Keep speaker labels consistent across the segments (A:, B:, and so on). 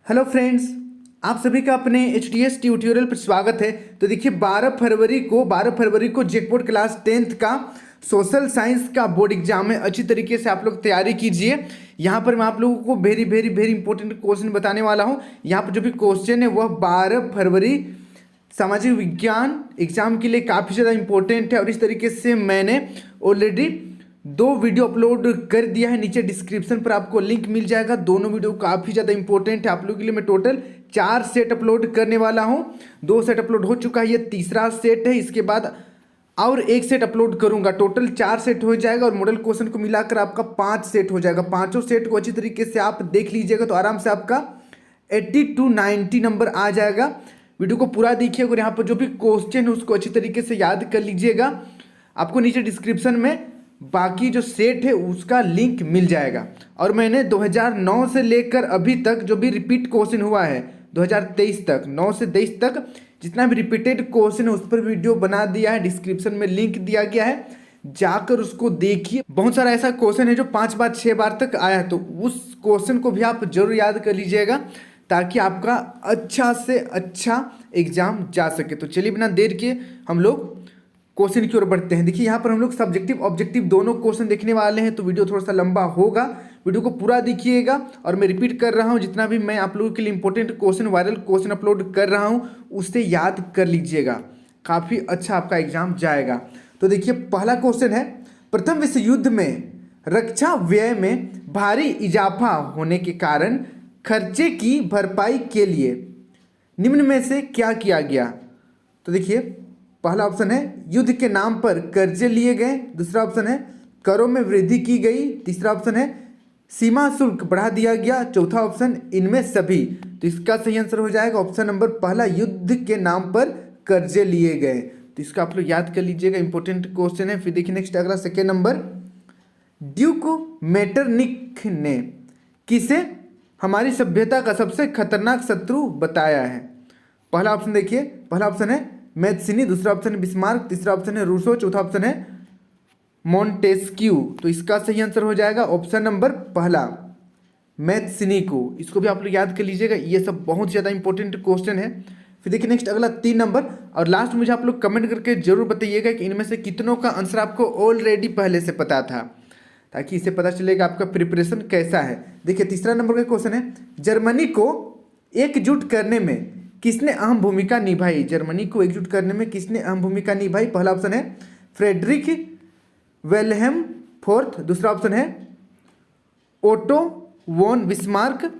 A: Hello friends, आप सभी का अपने HTS ट्यूटोरियल पर स्वागत है। तो देखिए 12 फरवरी को जैकपॉट क्लास 10th का सोशल साइंस का बोर्ड एग्जाम है। अच्छी तरीके से आप लोग तैयारी कीजिए। यहाँ पर मैं आप लोगों को very very very important question बताने वाला हूँ। यहाँ पर जो भी क्वेश्चन है वह 12 फरवरी सामाजिक विज्ञान एग्जाम के लिए काफ़ी ज़्यादा इंपॉर्टेंट है। और इस तरीके से मैंने ऑलरेडी 2 वीडियो अपलोड कर दिया है। नीचे डिस्क्रिप्शन पर आपको लिंक मिल जाएगा। दोनों वीडियो काफ़ी ज़्यादा इंपॉर्टेंट है। आप लोगों के लिए मैं टोटल 4 सेट अपलोड करने वाला हूं। 2 सेट अपलोड हो चुका है, ये तीसरा सेट है। इसके बाद और 1 सेट अपलोड करूंगा। टोटल 4 सेट हो जाएगा और मॉडल क्वेश्चन को मिलाकर आपका 5 सेट हो जाएगा। पाँचों सेट को अच्छी तरीके से आप देख लीजिएगा तो आराम से आपका 80 to 90 नंबर आ जाएगा। वीडियो को पूरा देखिएगा और यहाँ पर जो भी क्वेश्चन है उसको अच्छी तरीके से याद कर लीजिएगा। आपको नीचे डिस्क्रिप्शन में बाकी जो सेट है उसका लिंक मिल जाएगा। और मैंने 2009 से लेकर अभी तक जो भी रिपीट क्वेश्चन हुआ है 2023 तक, 9 से 23 तक जितना भी रिपीटेड क्वेश्चन है उस पर वीडियो बना दिया है। डिस्क्रिप्शन में लिंक दिया गया है, जाकर उसको देखिए। बहुत सारा ऐसा क्वेश्चन है जो 5 बार 6 बार तक आया है, तो उस क्वेश्चन को भी आप जरूर याद कर लीजिएगा ताकि आपका अच्छा से अच्छा एग्जाम जा सके। तो चलिए बिना देर के हम लोग क्वेश्चन की ओर बढ़ते हैं। देखिए यहाँ पर हम लोग सब्जेक्टिव ऑब्जेक्टिव दोनों क्वेश्चन देखने वाले हैं, तो वीडियो थोड़ा सा लंबा होगा। वीडियो को पूरा देखिएगा। और मैं रिपीट कर रहा हूँ, जितना भी मैं आप लोगों के लिए important question viral question upload कर रहा हूँ उससे याद कर लीजिएगा। काफ़ी अच्छा आपका एग्जाम जाएगा। तो देखिए पहला क्वेश्चन है, प्रथम विश्व युद्ध में रक्षा व्यय में भारी इजाफा होने के कारण खर्चे की भरपाई के लिए निम्न में से क्या किया गया। तो देखिए पहला ऑप्शन है युद्ध के नाम पर कर्जे लिए गए, दूसरा ऑप्शन है करों में वृद्धि की गई, तीसरा ऑप्शन है सीमा शुल्क बढ़ा दिया गया, चौथा ऑप्शन इनमें सभी। तो इसका सही आंसर हो जाएगा ऑप्शन नंबर पहला, युद्ध के नाम पर कर्जे लिए गए। तो इसका आप लोग याद कर लीजिएगा, इंपॉर्टेंट क्वेश्चन है। फिर देखिए नेक्स्ट अगला सेकेंड नंबर, ड्यूक मेटरनिक ने किसे हमारी सभ्यता का सबसे खतरनाक शत्रु बताया है। पहला ऑप्शन देखिए, पहला ऑप्शन है मैथ्सिनी, दूसरा ऑप्शन है बिस्मार्क, तीसरा ऑप्शन है रूसो, चौथा ऑप्शन है मॉन्टेस्क्यू। तो इसका सही आंसर हो जाएगा ऑप्शन नंबर पहला, मैथ्सिनी को। इसको भी आप लोग याद कर लीजिएगा, ये सब बहुत ज़्यादा इंपॉर्टेंट क्वेश्चन है। फिर देखिए नेक्स्ट अगला 3 नंबर, और लास्ट मुझे आप लोग कमेंट करके जरूर बताइएगा कि इनमें से कितनों का आंसर आपको ऑलरेडी पहले से पता था, ताकि इससे पता चलेगा आपका प्रिपरेशन कैसा है। देखिए तीसरा नंबर का क्वेश्चन है, जर्मनी को एकजुट करने में किसने अहम भूमिका निभाई। जर्मनी को एकजुट करने में किसने अहम भूमिका निभाई। पहला ऑप्शन है फ्रेडरिक वेलहेम फोर्थ, दूसरा ऑप्शन है ओटो वॉन बिस्मार्क,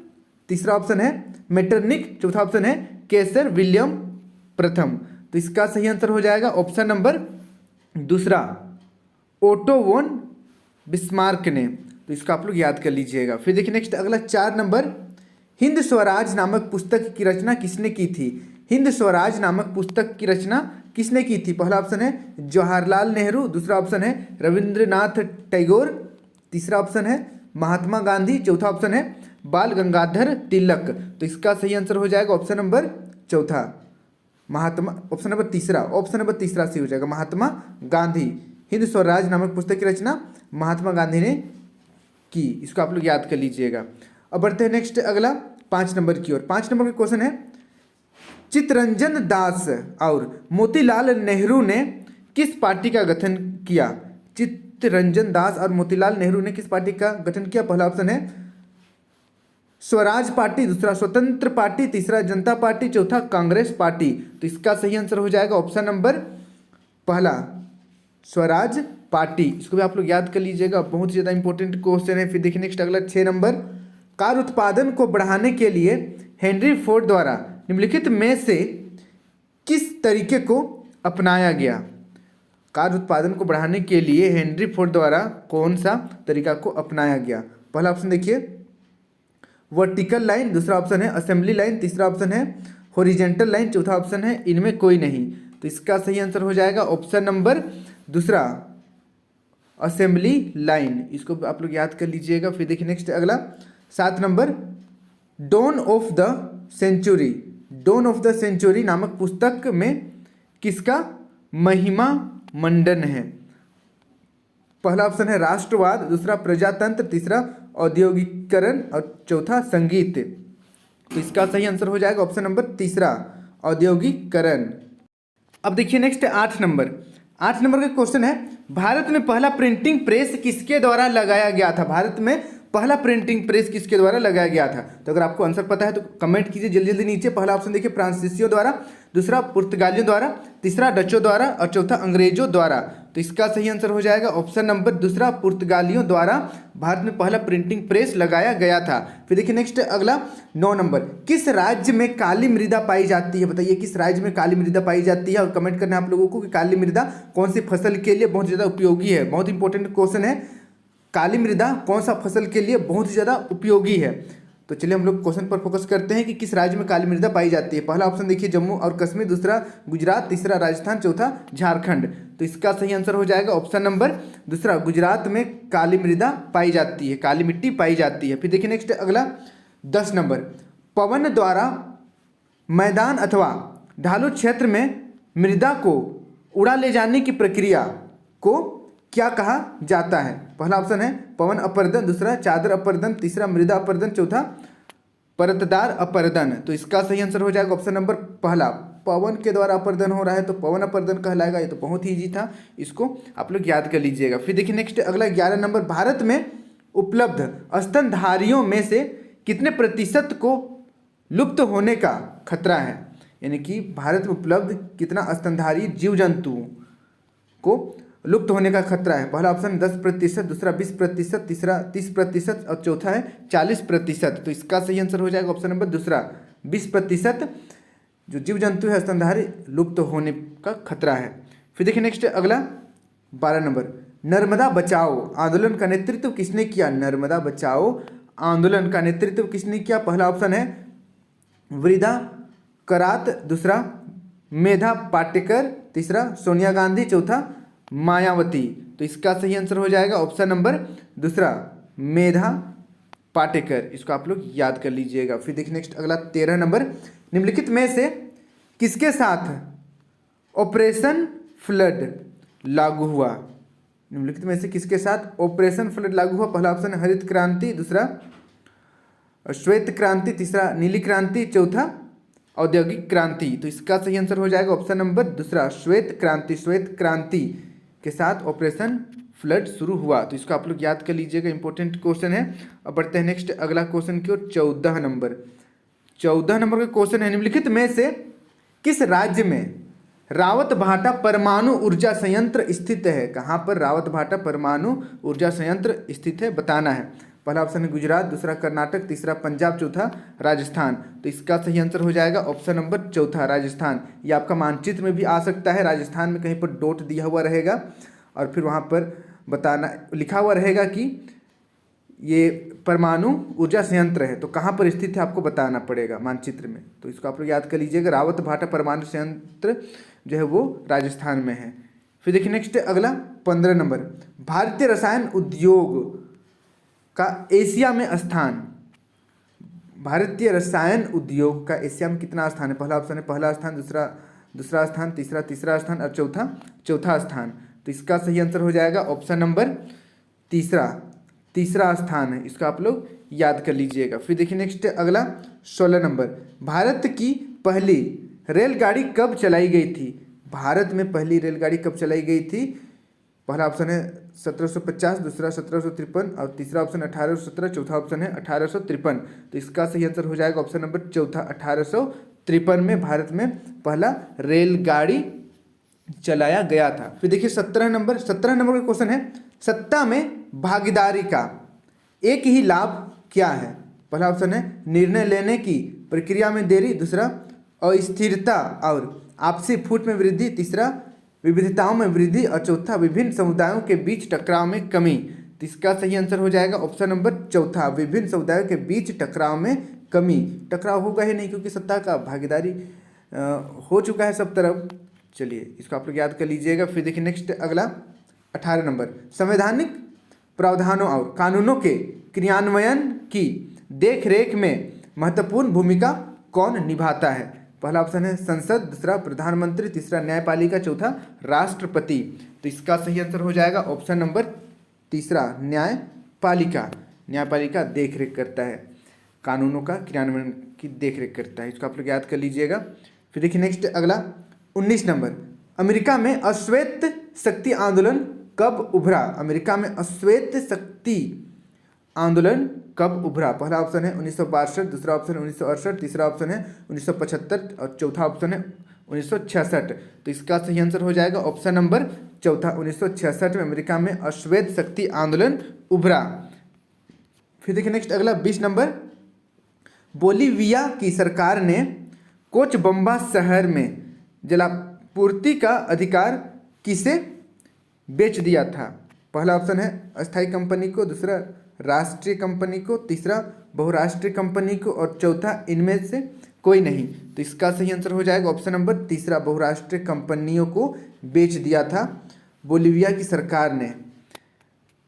A: तीसरा ऑप्शन है मेटरनिक, चौथा ऑप्शन है केसर विलियम प्रथम। तो इसका सही आंसर हो जाएगा ऑप्शन नंबर दूसरा, ओटो वॉन बिस्मार्क ने। तो इसका आप लोग याद कर लीजिएगा। फिर देखिए नेक्स्ट अगला 4 नंबर, हिंद स्वराज नामक पुस्तक की रचना किसने की थी। हिंद स्वराज नामक पुस्तक की रचना किसने की थी। पहला ऑप्शन है जवाहरलाल नेहरू, दूसरा ऑप्शन है रविंद्रनाथ टैगोर, तीसरा ऑप्शन है महात्मा गांधी, चौथा ऑप्शन है बाल गंगाधर तिलक। तो इसका सही आंसर हो जाएगा ऑप्शन नंबर चौथा, महात्मा, ऑप्शन नंबर तीसरा सही हो जाएगा, महात्मा गांधी। हिंद स्वराज नामक पुस्तक की रचना महात्मा गांधी ने की। इसको आप लोग याद कर लीजिएगा। अब बढ़ते हैं नेक्स्ट अगला 5 नंबर की ओर। 5 नंबर का क्वेश्चन है, चित्तरंजन दास और मोतीलाल नेहरू ने किस पार्टी का गठन किया। चित्तरंजन दास और मोतीलाल नेहरू ने किस पार्टी का गठन किया। पहला ऑप्शन है स्वराज पार्टी, दूसरा स्वतंत्र पार्टी, तीसरा जनता पार्टी, चौथा कांग्रेस पार्टी। तो इसका सही आंसर हो जाएगा ऑप्शन नंबर पहला, स्वराज पार्टी। इसको भी आप लोग याद कर लीजिएगा, बहुत ज़्यादा इंपॉर्टेंट क्वेश्चन है। फिर देखिए नेक्स्ट अगला 6 नंबर, कार उत्पादन को बढ़ाने के लिए हेनरी फोर्ड द्वारा निम्नलिखित में से किस तरीके को अपनाया गया। कार उत्पादन को बढ़ाने के लिए हेनरी फोर्ड द्वारा कौन सा तरीका को अपनाया गया। पहला ऑप्शन देखिए वर्टिकल लाइन, दूसरा ऑप्शन है असेंबली लाइन, तीसरा ऑप्शन है हॉरिजेंटल लाइन, चौथा ऑप्शन है इनमें कोई नहीं। तो इसका सही आंसर हो जाएगा ऑप्शन नंबर दूसरा, असेंबली लाइन। इसको आप लोग याद कर लीजिएगा। फिर देखिए नेक्स्ट अगला 7 number, dawn of the century, dawn of the century नामक पुस्तक में किसका महिमा मंडन है। पहला ऑप्शन है राष्ट्रवाद, दूसरा प्रजातंत्र, तीसरा औद्योगिकरण और चौथा संगीत। तो इसका सही आंसर हो जाएगा ऑप्शन नंबर तीसरा, औद्योगिकरण। अब देखिए नेक्स्ट 8 नंबर। 8 नंबर का क्वेश्चन है, भारत में पहला प्रिंटिंग प्रेस किसके द्वारा लगाया गया था? भारत में पहला प्रिंटिंग प्रेस किसके द्वारा लगाया गया था? तो अगर आपको आंसर पता है तो कमेंट कीजिए जल्दी जल्दी नीचे। पहला ऑप्शन देखिए फ्रांसीसियों द्वारा, दूसरा पुर्तगालियों द्वारा, तीसरा डचों द्वारा और चौथा अंग्रेजों द्वारा। तो इसका सही आंसर हो जाएगा ऑप्शन नंबर दूसरा, पुर्तगालियों द्वारा भारत में पहला प्रिंटिंग प्रेस लगाया गया था। फिर देखिए नेक्स्ट अगला 9 नंबर, किस राज्य में काली मृदा पाई जाती है? बताइए किस राज्य में काली मृदा पाई जाती है, और कमेंट करना है आप लोगों को कि काली मृदा कौन सी फसल के लिए बहुत ज़्यादा उपयोगी है। बहुत इंपॉर्टेंट क्वेश्चन है, काली मृदा कौन सा फसल के लिए बहुत ही ज़्यादा उपयोगी है। तो चलिए हम लोग क्वेश्चन पर फोकस करते हैं कि किस राज्य में काली मृदा पाई जाती है। पहला ऑप्शन देखिए जम्मू और कश्मीर, दूसरा गुजरात, तीसरा राजस्थान, चौथा झारखंड। तो इसका सही आंसर हो जाएगा ऑप्शन नंबर दूसरा, गुजरात में काली मृदा पाई जाती है, काली मिट्टी पाई जाती है। फिर देखिए नेक्स्ट अगला 10 नंबर, पवन द्वारा मैदान अथवा ढालू क्षेत्र में मृदा को उड़ा ले जाने की प्रक्रिया को क्या कहा जाता है? पहला ऑप्शन है पवन अपर्दन, दूसरा चादर अपर्दन, तीसरा मृदा अपर्दन, चौथा परतदार अपर्दन। तो इसका सही आंसर हो जाएगा ऑप्शन नंबर पहला, पवन के द्वारा अपर्दन हो रहा है तो पवन अपर्दन कहलाएगा। ये तो बहुत ही ईजी था, इसको आप लोग याद कर लीजिएगा। फिर देखिए नेक्स्ट अगला 11 नंबर, भारत में उपलब्ध स्तनधारियों में से कितने प्रतिशत को लुप्त होने का खतरा है? यानी कि भारत में उपलब्ध कितना स्तनधारी जीव जंतुओं को लुप्त होने का खतरा है? पहला ऑप्शन 10%, दूसरा 20%, तीसरा 30% और चौथा है 40%। तो इसका सही आंसर हो जाएगा ऑप्शन नंबर दूसरा, 20% जो जीव जंतु है स्तनधारी लुप्त होने का खतरा है। फिर देखिए नेक्स्ट अगला 12 नंबर, नर्मदा बचाओ आंदोलन का नेतृत्व किसने किया? नर्मदा बचाओ आंदोलन का नेतृत्व किसने किया? पहला ऑप्शन है वृदा करात, दूसरा मेधा पाटेकर, तीसरा सोनिया गांधी, चौथा मायावती। तो इसका सही आंसर हो जाएगा ऑप्शन नंबर दूसरा, मेधा पाटेकर। इसको आप लोग याद कर लीजिएगा। फिर देखिए नेक्स्ट अगला 13 नंबर, निम्नलिखित में से किसके साथ ऑपरेशन फ्लड लागू हुआ? निम्नलिखित में से किसके साथ ऑपरेशन फ्लड लागू हुआ? पहला ऑप्शन है हरित क्रांति, दूसरा श्वेत क्रांति, तीसरा नीली क्रांति, चौथा औद्योगिक क्रांति। तो इसका सही आंसर हो जाएगा ऑप्शन नंबर दूसरा, श्वेत क्रांति। श्वेत क्रांति के साथ ऑपरेशन फ्लड शुरू हुआ। तो इसको आप लोग याद कर लीजिएगा, इंपॉर्टेंट क्वेश्चन है। अब बढ़ते हैं नेक्स्ट अगला क्वेश्चन की ओर, 14 नंबर। 14 नंबर का क्वेश्चन है, निम्नलिखित में से किस राज्य में रावत भाटा परमाणु ऊर्जा संयंत्र स्थित है? कहाँ पर रावत भाटा परमाणु ऊर्जा संयंत्र स्थित है बताना है। पहला ऑप्शन है गुजरात, दूसरा कर्नाटक, तीसरा पंजाब, चौथा राजस्थान। तो इसका सही आंसर हो जाएगा ऑप्शन नंबर चौथा, राजस्थान। ये आपका मानचित्र में भी आ सकता है, राजस्थान में कहीं पर डॉट दिया हुआ रहेगा और फिर वहाँ पर बताना लिखा हुआ रहेगा कि ये परमाणु ऊर्जा संयंत्र है, तो कहाँ पर स्थित है आपको बताना पड़ेगा मानचित्र में। तो इसको आप लोग याद कर लीजिएगा, रावत भाटा परमाणु संयंत्र जो है वो राजस्थान में है। फिर देखिए नेक्स्ट अगला 15 नंबर, भारतीय रसायन उद्योग का एशिया में स्थान। भारतीय रसायन उद्योग का एशिया में कितना स्थान है? पहला ऑप्शन है पहला स्थान, दूसरा स्थान, तीसरा स्थान और चौथा स्थान। तो इसका सही आंसर हो जाएगा ऑप्शन नंबर तीसरा स्थान है। इसको आप लोग याद कर लीजिएगा। फिर देखिए नेक्स्ट अगला 16 नंबर, भारत की पहली रेलगाड़ी कब चलाई गई थी? भारत में पहली रेलगाड़ी कब चलाई गई थी? पहला ऑप्शन है 1750, दूसरा 1753 और तीसरा ऑप्शन 1817, चौथा ऑप्शन है 1853। तो इसका सही आंसर हो जाएगा ऑप्शन नंबर चौथा, 1853 में भारत में पहला रेलगाड़ी चलाया गया था। फिर देखिए 17 नंबर का क्वेश्चन है, सत्ता में भागीदारी का एक ही लाभ क्या है? पहला ऑप्शन है निर्णय लेने की प्रक्रिया में देरी, दूसरा अस्थिरता और आपसी फूट में वृद्धि, तीसरा विविधताओं में वृद्धि और चौथा विभिन्न समुदायों के बीच टकराव में कमी। तो इसका सही आंसर हो जाएगा ऑप्शन नंबर चौथा, विभिन्न समुदायों के बीच टकराव में कमी। टकराव होगा ही नहीं क्योंकि सत्ता का भागीदारी हो चुका है सब तरफ। चलिए इसको आप लोग याद कर लीजिएगा। फिर देखिए नेक्स्ट अगला 18 नंबर, संवैधानिक प्रावधानों और कानूनों के क्रियान्वयन की देखरेख में महत्वपूर्ण भूमिका कौन निभाता है? पहला ऑप्शन है संसद, दूसरा प्रधानमंत्री, तीसरा न्यायपालिका, चौथा राष्ट्रपति। तो इसका सही आंसर हो जाएगा ऑप्शन नंबर तीसरा, न्यायपालिका। न्यायपालिका देखरेख करता है कानूनों का क्रियान्वयन की देखरेख करता है। इसको आप लोग याद कर लीजिएगा। फिर देखिए नेक्स्ट अगला 19 नंबर, अमेरिका में अश्वेत शक्ति आंदोलन कब उभरा? अमेरिका में अश्वेत शक्ति आंदोलन कब उभरा? पहला ऑप्शन है 1962, दूसरा ऑप्शन है 1968, तीसरा ऑप्शन है 1975 और चौथा ऑप्शन है 1966। तो इसका सही आंसर हो जाएगा ऑप्शन नंबर चौथा, 1966 में अमेरिका में अश्वेत शक्ति आंदोलन उभरा। फिर देखिए नेक्स्ट अगला 20 नंबर, बोलीविया की सरकार ने कोचबम्बा शहर में जलापूर्ति का अधिकार किसे बेच दिया था? पहला ऑप्शन है अस्थायी कंपनी को, दूसरा राष्ट्रीय कंपनी को, तीसरा बहुराष्ट्रीय कंपनी को और चौथा इनमें से कोई नहीं। तो इसका सही आंसर हो जाएगा ऑप्शन नंबर तीसरा, बहुराष्ट्रीय कंपनियों को बेच दिया था बोलीविया की सरकार ने।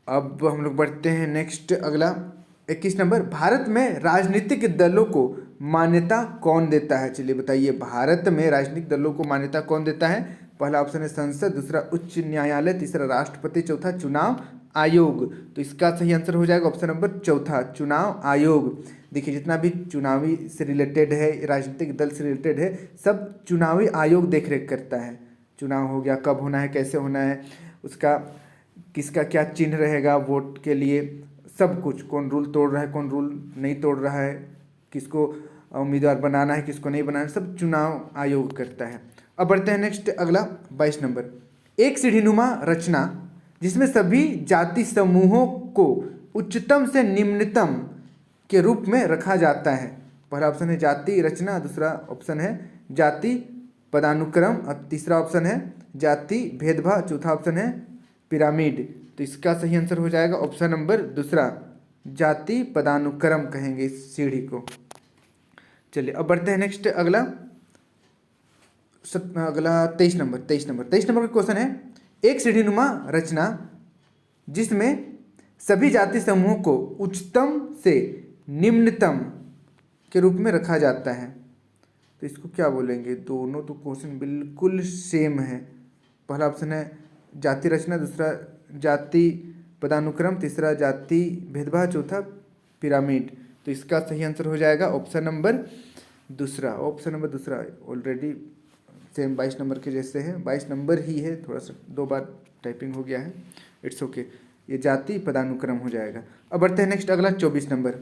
A: अब हम लोग बढ़ते हैं नेक्स्ट अगला 21 नंबर, भारत में राजनीतिक दलों को मान्यता कौन देता है? चलिए बताइए, भारत में राजनीतिक दलों को मान्यता कौन देता है? पहला ऑप्शन है संसद, दूसरा उच्च न्यायालय, तीसरा राष्ट्रपति, चौथा चुनाव आयोग। तो इसका सही आंसर हो जाएगा ऑप्शन नंबर चौथा, चुनाव आयोग। देखिए जितना भी चुनावी से रिलेटेड है, राजनीतिक दल से रिलेटेड है, सब चुनावी आयोग देखरेख करता है। चुनाव हो गया, कब होना है, कैसे होना है, उसका किसका क्या चिन्ह रहेगा वोट के लिए, सब कुछ, कौन रूल तोड़ रहा है, कौन रूल नहीं तोड़ रहा है, किसको उम्मीदवार बनाना है, किसको नहीं बनाना है, सब चुनाव आयोग करता है। अब बढ़ते हैं नेक्स्ट अगला 22 नंबर, एक सीढ़ीनुमा रचना जिसमें सभी जाति समूहों को उच्चतम से निम्नतम के रूप में रखा जाता है। पहला ऑप्शन है जाति रचना, दूसरा ऑप्शन है जाति पदानुक्रम और तीसरा ऑप्शन है जाति भेदभाव, चौथा ऑप्शन है पिरामिड। तो इसका सही आंसर हो जाएगा ऑप्शन नंबर दूसरा, जाति पदानुक्रम कहेंगे इस सीढ़ी को। चलिए अब बढ़ते हैं नेक्स्ट अगला 23 नंबर का क्वेश्चन है, एक सीढ़ीनुमा रचना जिसमें सभी जाति समूहों को उच्चतम से निम्नतम के रूप में रखा जाता है। तो इसको क्या बोलेंगे? दोनों तो क्वेश्चन बिल्कुल सेम है। पहला ऑप्शन है जाति रचना, दूसरा जाति पदानुक्रम, तीसरा जाति भेदभाव, चौथा पिरामिड। तो इसका सही आंसर हो जाएगा ऑप्शन नंबर दूसरा, ऑलरेडी सेम 22 नंबर के जैसे है, 22 नंबर ही है, थोड़ा सा 2 बार टाइपिंग हो गया है, इट्स ओके। ये जाति पदानुक्रम हो जाएगा। अब बढ़ते हैं नेक्स्ट अगला 24 नंबर,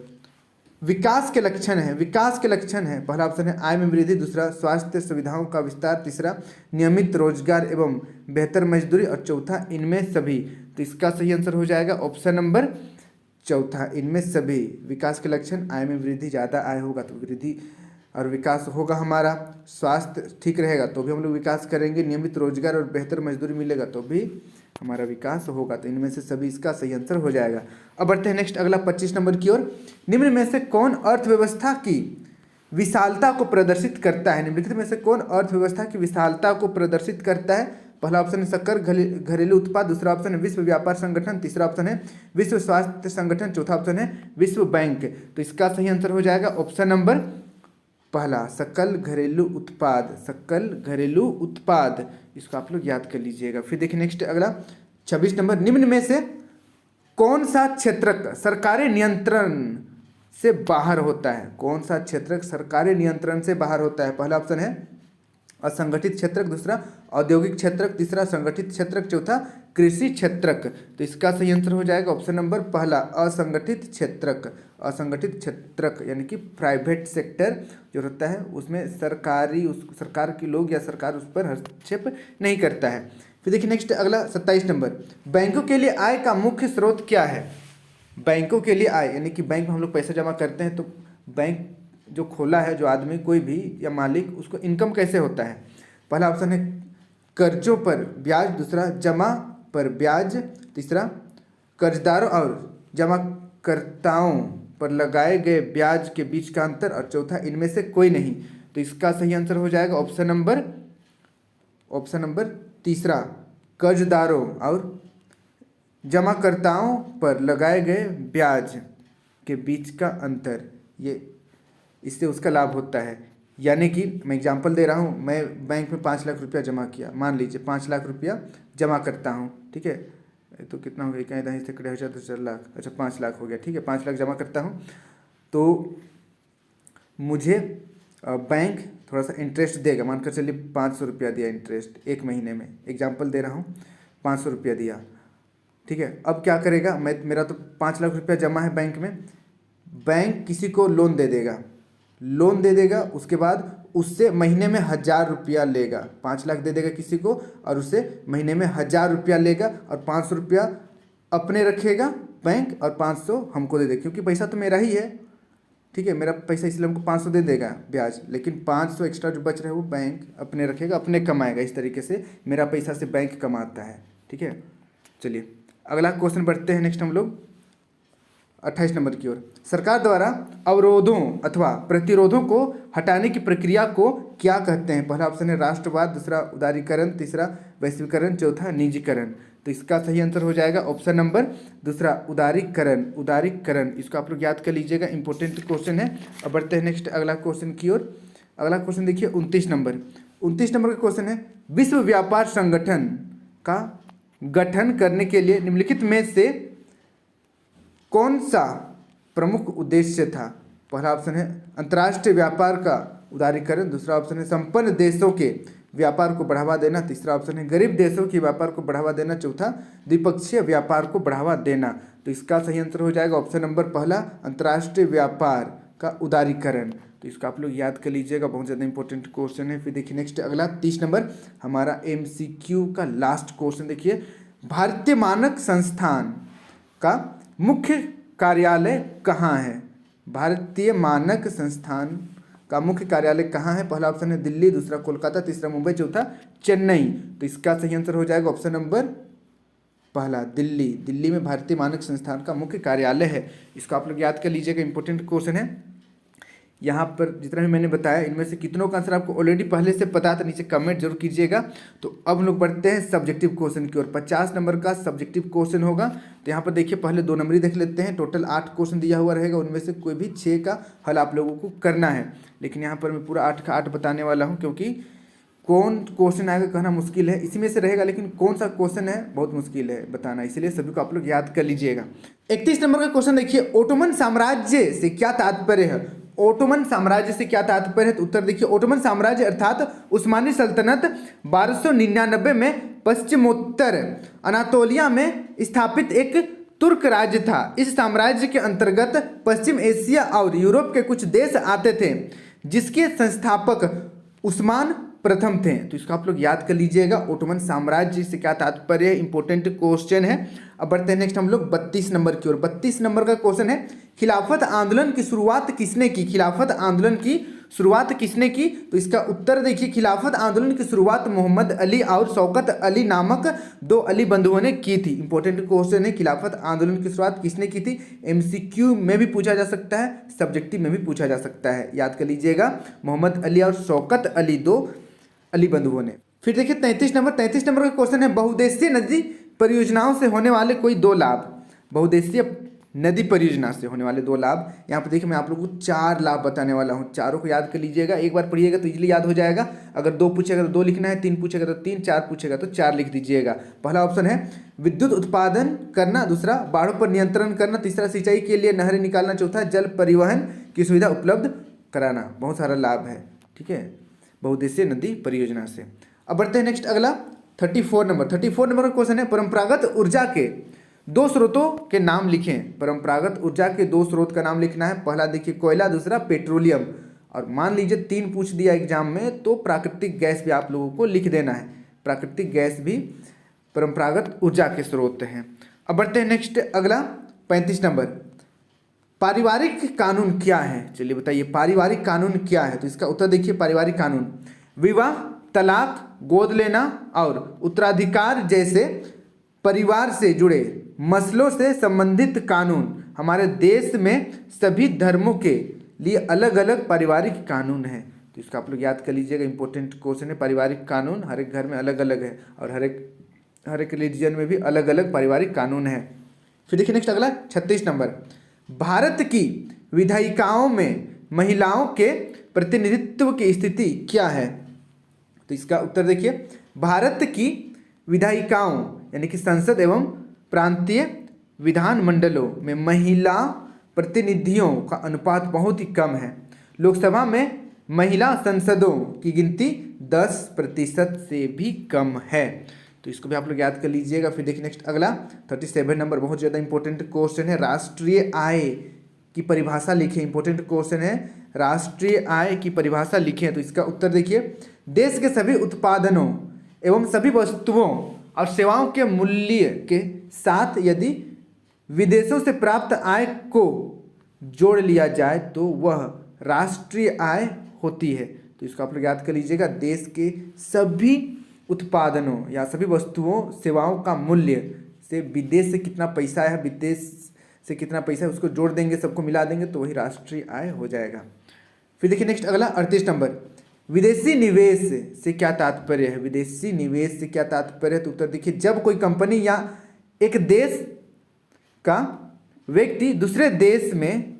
A: विकास के लक्षण है। पहला ऑप्शन है आय में वृद्धि, दूसरा स्वास्थ्य सुविधाओं का विस्तार, तीसरा नियमित रोजगार एवं बेहतर मजदूरी और चौथा इनमें सभी। तो इसका सही आंसर हो जाएगा ऑप्शन नंबर चौथा, इनमें सभी। विकास के लक्षण, आय में वृद्धि, ज़्यादा आय होगा तो वृद्धि और विकास होगा हमारा, स्वास्थ्य ठीक रहेगा तो भी हम लोग विकास करेंगे, नियमित रोजगार और बेहतर मजदूरी मिलेगा तो भी हमारा विकास होगा। तो इनमें से सभी इसका सही आंसर हो जाएगा। अब बढ़ते हैं नेक्स्ट अगला 25 नंबर की ओर, निम्न में से कौन अर्थव्यवस्था की विशालता को प्रदर्शित करता है? निम्नलिखित में से कौन अर्थव्यवस्था की विशालता को प्रदर्शित करता है? पहला ऑप्शन है सकल घरेलू उत्पाद, दूसरा ऑप्शन है विश्व व्यापार संगठन, तीसरा ऑप्शन है विश्व स्वास्थ्य संगठन, चौथा ऑप्शन है विश्व बैंक। तो इसका सही आंसर हो जाएगा ऑप्शन नंबर पहला, सकल घरेलू उत्पाद। इसको आप लोग याद कर लीजिएगा। फिर देखिए नेक्स्ट अगला 26 नंबर, निम्न में से कौन सा क्षेत्रक सरकारी नियंत्रण से बाहर होता है? कौन सा क्षेत्रक सरकारी नियंत्रण से बाहर होता है? पहला ऑप्शन है असंगठित क्षेत्रक, दूसरा औद्योगिक क्षेत्रक, तीसरा संगठित क्षेत्रक, चौथा कृषि क्षेत्रक। तो इसका सही आंसर हो जाएगा ऑप्शन नंबर पहला, असंगठित क्षेत्रक यानी कि प्राइवेट सेक्टर जो रहता है उसमें सरकार के लोग या सरकार उस पर हस्तक्षेप नहीं करता है। फिर देखिए नेक्स्ट अगला 27 नंबर, बैंकों के लिए आय का मुख्य स्रोत क्या है? बैंकों के लिए आय यानी कि बैंक में हम लोग पैसा जमा करते हैं तो बैंक जो खोला है जो आदमी कोई भी या मालिक, उसको इनकम कैसे होता है? पहला ऑप्शन है कर्जों पर ब्याज, दूसरा जमा पर ब्याज, तीसरा कर्जदारों और जमाकर्ताओं पर लगाए गए ब्याज के बीच का अंतर और चौथा इनमें से कोई नहीं। तो इसका सही आंसर हो जाएगा ऑप्शन नंबर तीसरा, कर्जदारों और जमाकर्ताओं पर लगाए गए ब्याज के बीच का अंतर, ये इससे उसका लाभ होता है। यानी कि मैं एग्जांपल दे रहा हूँ, मैं बैंक में 5 लाख रुपया जमा किया, मान लीजिए 5 लाख रुपया जमा करता हूँ, ठीक है, तो कितना हो गया, कहीं 10 से 10 लाख, अच्छा 5 लाख हो गया, ठीक है, 5 लाख जमा करता हूँ तो मुझे बैंक थोड़ा सा इंटरेस्ट देगा, मानकर चलिए 500 रुपया दिया इंटरेस्ट एक महीने में, एग्जाम्पल दे रहा हूँ, 500 रुपया दिया, ठीक है। अब क्या करेगा, मेरा तो 5 लाख रुपया जमा है बैंक में, बैंक किसी को लोन दे देगा, उसके बाद उससे महीने में 1000 रुपया लेगा, 5 लाख दे देगा किसी को और उससे महीने में 1000 रुपया लेगा और 500 रुपया अपने रखेगा बैंक और 500 हमको दे देगा, क्योंकि पैसा तो मेरा ही है, ठीक है, मेरा पैसा इसलिए हमको 500 दे देगा ब्याज, लेकिन 500 एक्स्ट्रा जो बच रहे वो बैंक अपने रखेगा, अपने कमाएगा। इस तरीके से मेरा पैसा से बैंक कमाता है, ठीक है। चलिए अगला क्वेश्चन बढ़ते हैं नेक्स्ट हम लोग 28 नंबर की ओर। सरकार द्वारा अवरोधों अथवा प्रतिरोधों को हटाने की प्रक्रिया को क्या कहते हैं? पहला ऑप्शन है राष्ट्रवाद, दूसरा उदारीकरण, तीसरा वैश्वीकरण, चौथा निजीकरण। तो इसका सही आंसर हो जाएगा ऑप्शन नंबर दूसरा उदारीकरण। इसको आप लोग याद कर लीजिएगा, इंपॉर्टेंट क्वेश्चन है। अब बढ़ते हैं नेक्स्ट अगला क्वेश्चन की ओर। अगला क्वेश्चन देखिए 29 नंबर का क्वेश्चन है, विश्व व्यापार संगठन का गठन करने के लिए निम्नलिखित में से कौन सा प्रमुख उद्देश्य था? पहला ऑप्शन है अंतर्राष्ट्रीय व्यापार का उदारीकरण, दूसरा ऑप्शन है संपन्न देशों के व्यापार को बढ़ावा देना, तीसरा ऑप्शन है गरीब देशों के व्यापार को बढ़ावा देना, चौथा द्विपक्षीय व्यापार को बढ़ावा देना। तो इसका सही आंसर हो जाएगा ऑप्शन नंबर पहला अंतर्राष्ट्रीय व्यापार का उदारीकरण। तो इसको आप लोग याद कर लीजिएगा, बहुत ज़्यादा इंपॉर्टेंट क्वेश्चन है। फिर देखिए नेक्स्ट अगला 30 नंबर हमारा MCQ का लास्ट क्वेश्चन देखिए, भारतीय मानक संस्थान का मुख्य कार्यालय कहाँ है? भारतीय मानक संस्थान का मुख्य कार्यालय कहाँ है? पहला ऑप्शन है दिल्ली, दूसरा कोलकाता, तीसरा मुंबई, चौथा चेन्नई। तो इसका सही आंसर हो जाएगा ऑप्शन नंबर पहला दिल्ली। दिल्ली में भारतीय मानक संस्थान का मुख्य कार्यालय है। इसको आप लोग याद कर लीजिएगा, इंपॉर्टेंट क्वेश्चन है। यहाँ पर जितना भी मैंने बताया इनमें से कितनों का आंसर आपको ऑलरेडी पहले से पता था, नीचे कमेंट जरूर कीजिएगा। तो अब हम लोग बढ़ते हैं सब्जेक्टिव क्वेश्चन की ओर। 50 नंबर का सब्जेक्टिव क्वेश्चन होगा। तो यहाँ पर देखिए पहले 2 नंबर देख लेते हैं। टोटल 8 क्वेश्चन दिया हुआ रहेगा, उनमें से कोई भी 6 का हल आप लोगों को करना है। लेकिन यहाँ पर मैं पूरा 8 का 8 बताने वाला हूँ, क्योंकि कौन क्वेश्चन आएगा कहना मुश्किल है, इसी में से रहेगा, लेकिन कौन सा क्वेश्चन है बहुत मुश्किल है बताना, इसलिए सभी को आप लोग याद कर लीजिएगा। 31 नंबर का क्वेश्चन देखिए, ओटोमन साम्राज्य से क्या तात्पर्य है? ओटोमन साम्राज्य से क्या तात्पर्य है? तो उत्तर देखिए, ओटोमन साम्राज्य अर्थात उस्मानी सल्तनत 1299 में पश्चिमोत्तर अनातोलिया में स्थापित एक तुर्क राज्य था। इस साम्राज्य के अंतर्गत पश्चिम एशिया और यूरोप के कुछ देश आते थे, जिसके संस्थापक उस्मान प्रथम थे। तो इसको आप लोग याद कर लीजिएगा, ओटोमन साम्राज्य से क्या तात्पर्य है, इंपॉर्टेंट क्वेश्चन है। अब बढ़ते हैं नेक्स्ट हम लोग 32 नंबर की ओर। 32 नंबर का क्वेश्चन है, खिलाफत आंदोलन की शुरुआत किसने की? खिलाफत आंदोलन की शुरुआत किसने की? तो इसका उत्तर देखिए, खिलाफत आंदोलन की शुरुआत मोहम्मद अली और शौकत अली नामक 2 अली बंधुओं ने की थी। इंपॉर्टेंट क्वेश्चन है, खिलाफत आंदोलन की शुरुआत किसने की थी? MCQ में भी पूछा जा सकता है, सब्जेक्टिव में भी पूछा जा सकता है, याद कर लीजिएगा, मोहम्मद अली और शौकत अली 2 अली बंधुओं ने। फिर देखिए 33 नंबर का क्वेश्चन है, बहुउद्देशीय नदी परियोजनाओं से होने वाले कोई 2 लाभ। बहुउद्देशीय नदी परियोजना से होने वाले 2 लाभ। यहाँ पर देखिए मैं आप लोगों को 4 लाभ बताने वाला हूँ, चारों को याद कर लीजिएगा। एक बार पढ़िएगा तो इजीली याद हो जाएगा। अगर 2 पूछेगा तो 2 लिखना है, 3 पूछेगा तो 3, 4 पूछेगा तो 4 लिख दीजिएगा। पहला ऑप्शन है विद्युत उत्पादन करना, दूसरा बाढ़ों पर नियंत्रण करना, तीसरा सिंचाई के लिए नहरें निकालना, चौथा जल परिवहन की सुविधा उपलब्ध कराना। बहुत सारा लाभ है, ठीक है, बहुउद्देशीय नदी परियोजना से। अब बढ़ते हैं नेक्स्ट अगला 34 नंबर का क्वेश्चन है, परंपरागत ऊर्जा के 2 स्रोतों के नाम लिखें। परंपरागत ऊर्जा के 2 स्रोत का नाम लिखना है। पहला देखिए कोयला, दूसरा पेट्रोलियम। और मान लीजिए 3 पूछ दिया एग्जाम में, तो प्राकृतिक गैस भी आप लोगों को लिख देना है। प्राकृतिक गैस भी परंपरागत ऊर्जा के स्रोत हैं। अब बढ़ते हैं नेक्स्ट अगला 35 नंबर, पारिवारिक कानून क्या है? चलिए बताइए पारिवारिक कानून क्या है? तो इसका उत्तर देखिए, पारिवारिक कानून विवाह, तलाक, गोद लेना और उत्तराधिकार जैसे परिवार से जुड़े मसलों से संबंधित कानून। हमारे देश में सभी धर्मों के लिए अलग अलग पारिवारिक कानून है। तो इसका आप लोग याद कर लीजिएगा, इंपॉर्टेंट क्वेश्चन है। पारिवारिक कानून हर एक घर में अलग अलग है और हर एक रिलीजन में भी अलग अलग पारिवारिक कानून है। फिर देखिए नेक्स्ट अगला 36 नंबर, भारत की विधायिकाओं में महिलाओं के प्रतिनिधित्व की स्थिति क्या है? तो इसका उत्तर देखिए, भारत की विधायिकाओं यानी कि संसद एवं प्रांतीय विधान मंडलों में महिला प्रतिनिधियों का अनुपात बहुत ही कम है। लोकसभा में महिला सांसदों की गिनती 10% से भी कम है। तो इसको भी आप लोग याद कर लीजिएगा। फिर देखिए नेक्स्ट अगला 37 नंबर, बहुत ज़्यादा इंपॉर्टेंट क्वेश्चन है। राष्ट्रीय आय की परिभाषा लिखें। इंपॉर्टेंट क्वेश्चन है, राष्ट्रीय आय की परिभाषा लिखें। तो इसका उत्तर देखिए, देश के सभी उत्पादनों एवं सभी वस्तुओं और सेवाओं के मूल्य के साथ यदि विदेशों से प्राप्त आय को जोड़ लिया जाए तो वह राष्ट्रीय आय होती है। तो इसको आप लोग याद कर लीजिएगा, देश के सभी उत्पादनों या सभी वस्तुओं सेवाओं का मूल्य से विदेश से कितना पैसा है, विदेश से कितना पैसा है, उसको जोड़ देंगे, सबको मिला देंगे तो वही राष्ट्रीय आय हो जाएगा। फिर देखिए नेक्स्ट अगला 38 नंबर, विदेशी निवेश से क्या तात्पर्य है। विदेशी निवेश से क्या तात्पर्य है, तो उत्तर देखिए, जब कोई कंपनी या एक देश का व्यक्ति दूसरे देश में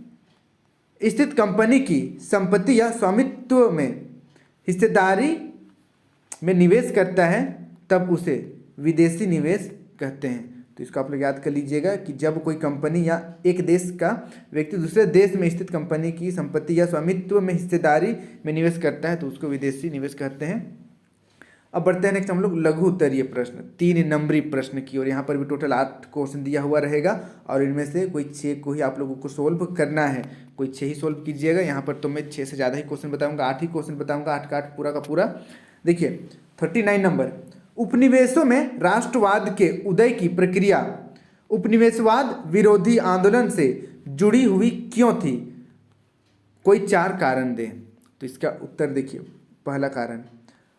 A: स्थित कंपनी की संपत्ति या स्वामित्व में हिस्सेदारी में निवेश करता है तब उसे विदेशी निवेश कहते हैं। तो इसको आप लोग याद कर लीजिएगा कि जब कोई कंपनी या एक देश का व्यक्ति दूसरे देश में स्थित कंपनी की संपत्ति या स्वामित्व में हिस्सेदारी में निवेश करता है तो उसको विदेशी निवेश कहते हैं। अब बढ़ते हैं नेक्स्ट हम लोग लघु उत्तरीय प्रश्न, 3 नंबरी प्रश्न की। और यहाँ पर भी टोटल 8 क्वेश्चन दिया हुआ रहेगा और इनमें से कोई 6 को ही आप लोगों को सोल्व करना है। कोई 6 ही सोल्व कीजिएगा। यहाँ पर तो मैं 6 से ज़्यादा ही क्वेश्चन बताऊँगा, 8 ही क्वेश्चन बताऊँगा, 8 का 8 पूरा का पूरा। देखिए 39 नंबर, उपनिवेशों में राष्ट्रवाद के उदय की प्रक्रिया उपनिवेशवाद विरोधी आंदोलन से जुड़ी हुई क्यों थी। कोई 4 कारण दें। तो इसका उत्तर देखिए, पहला कारण,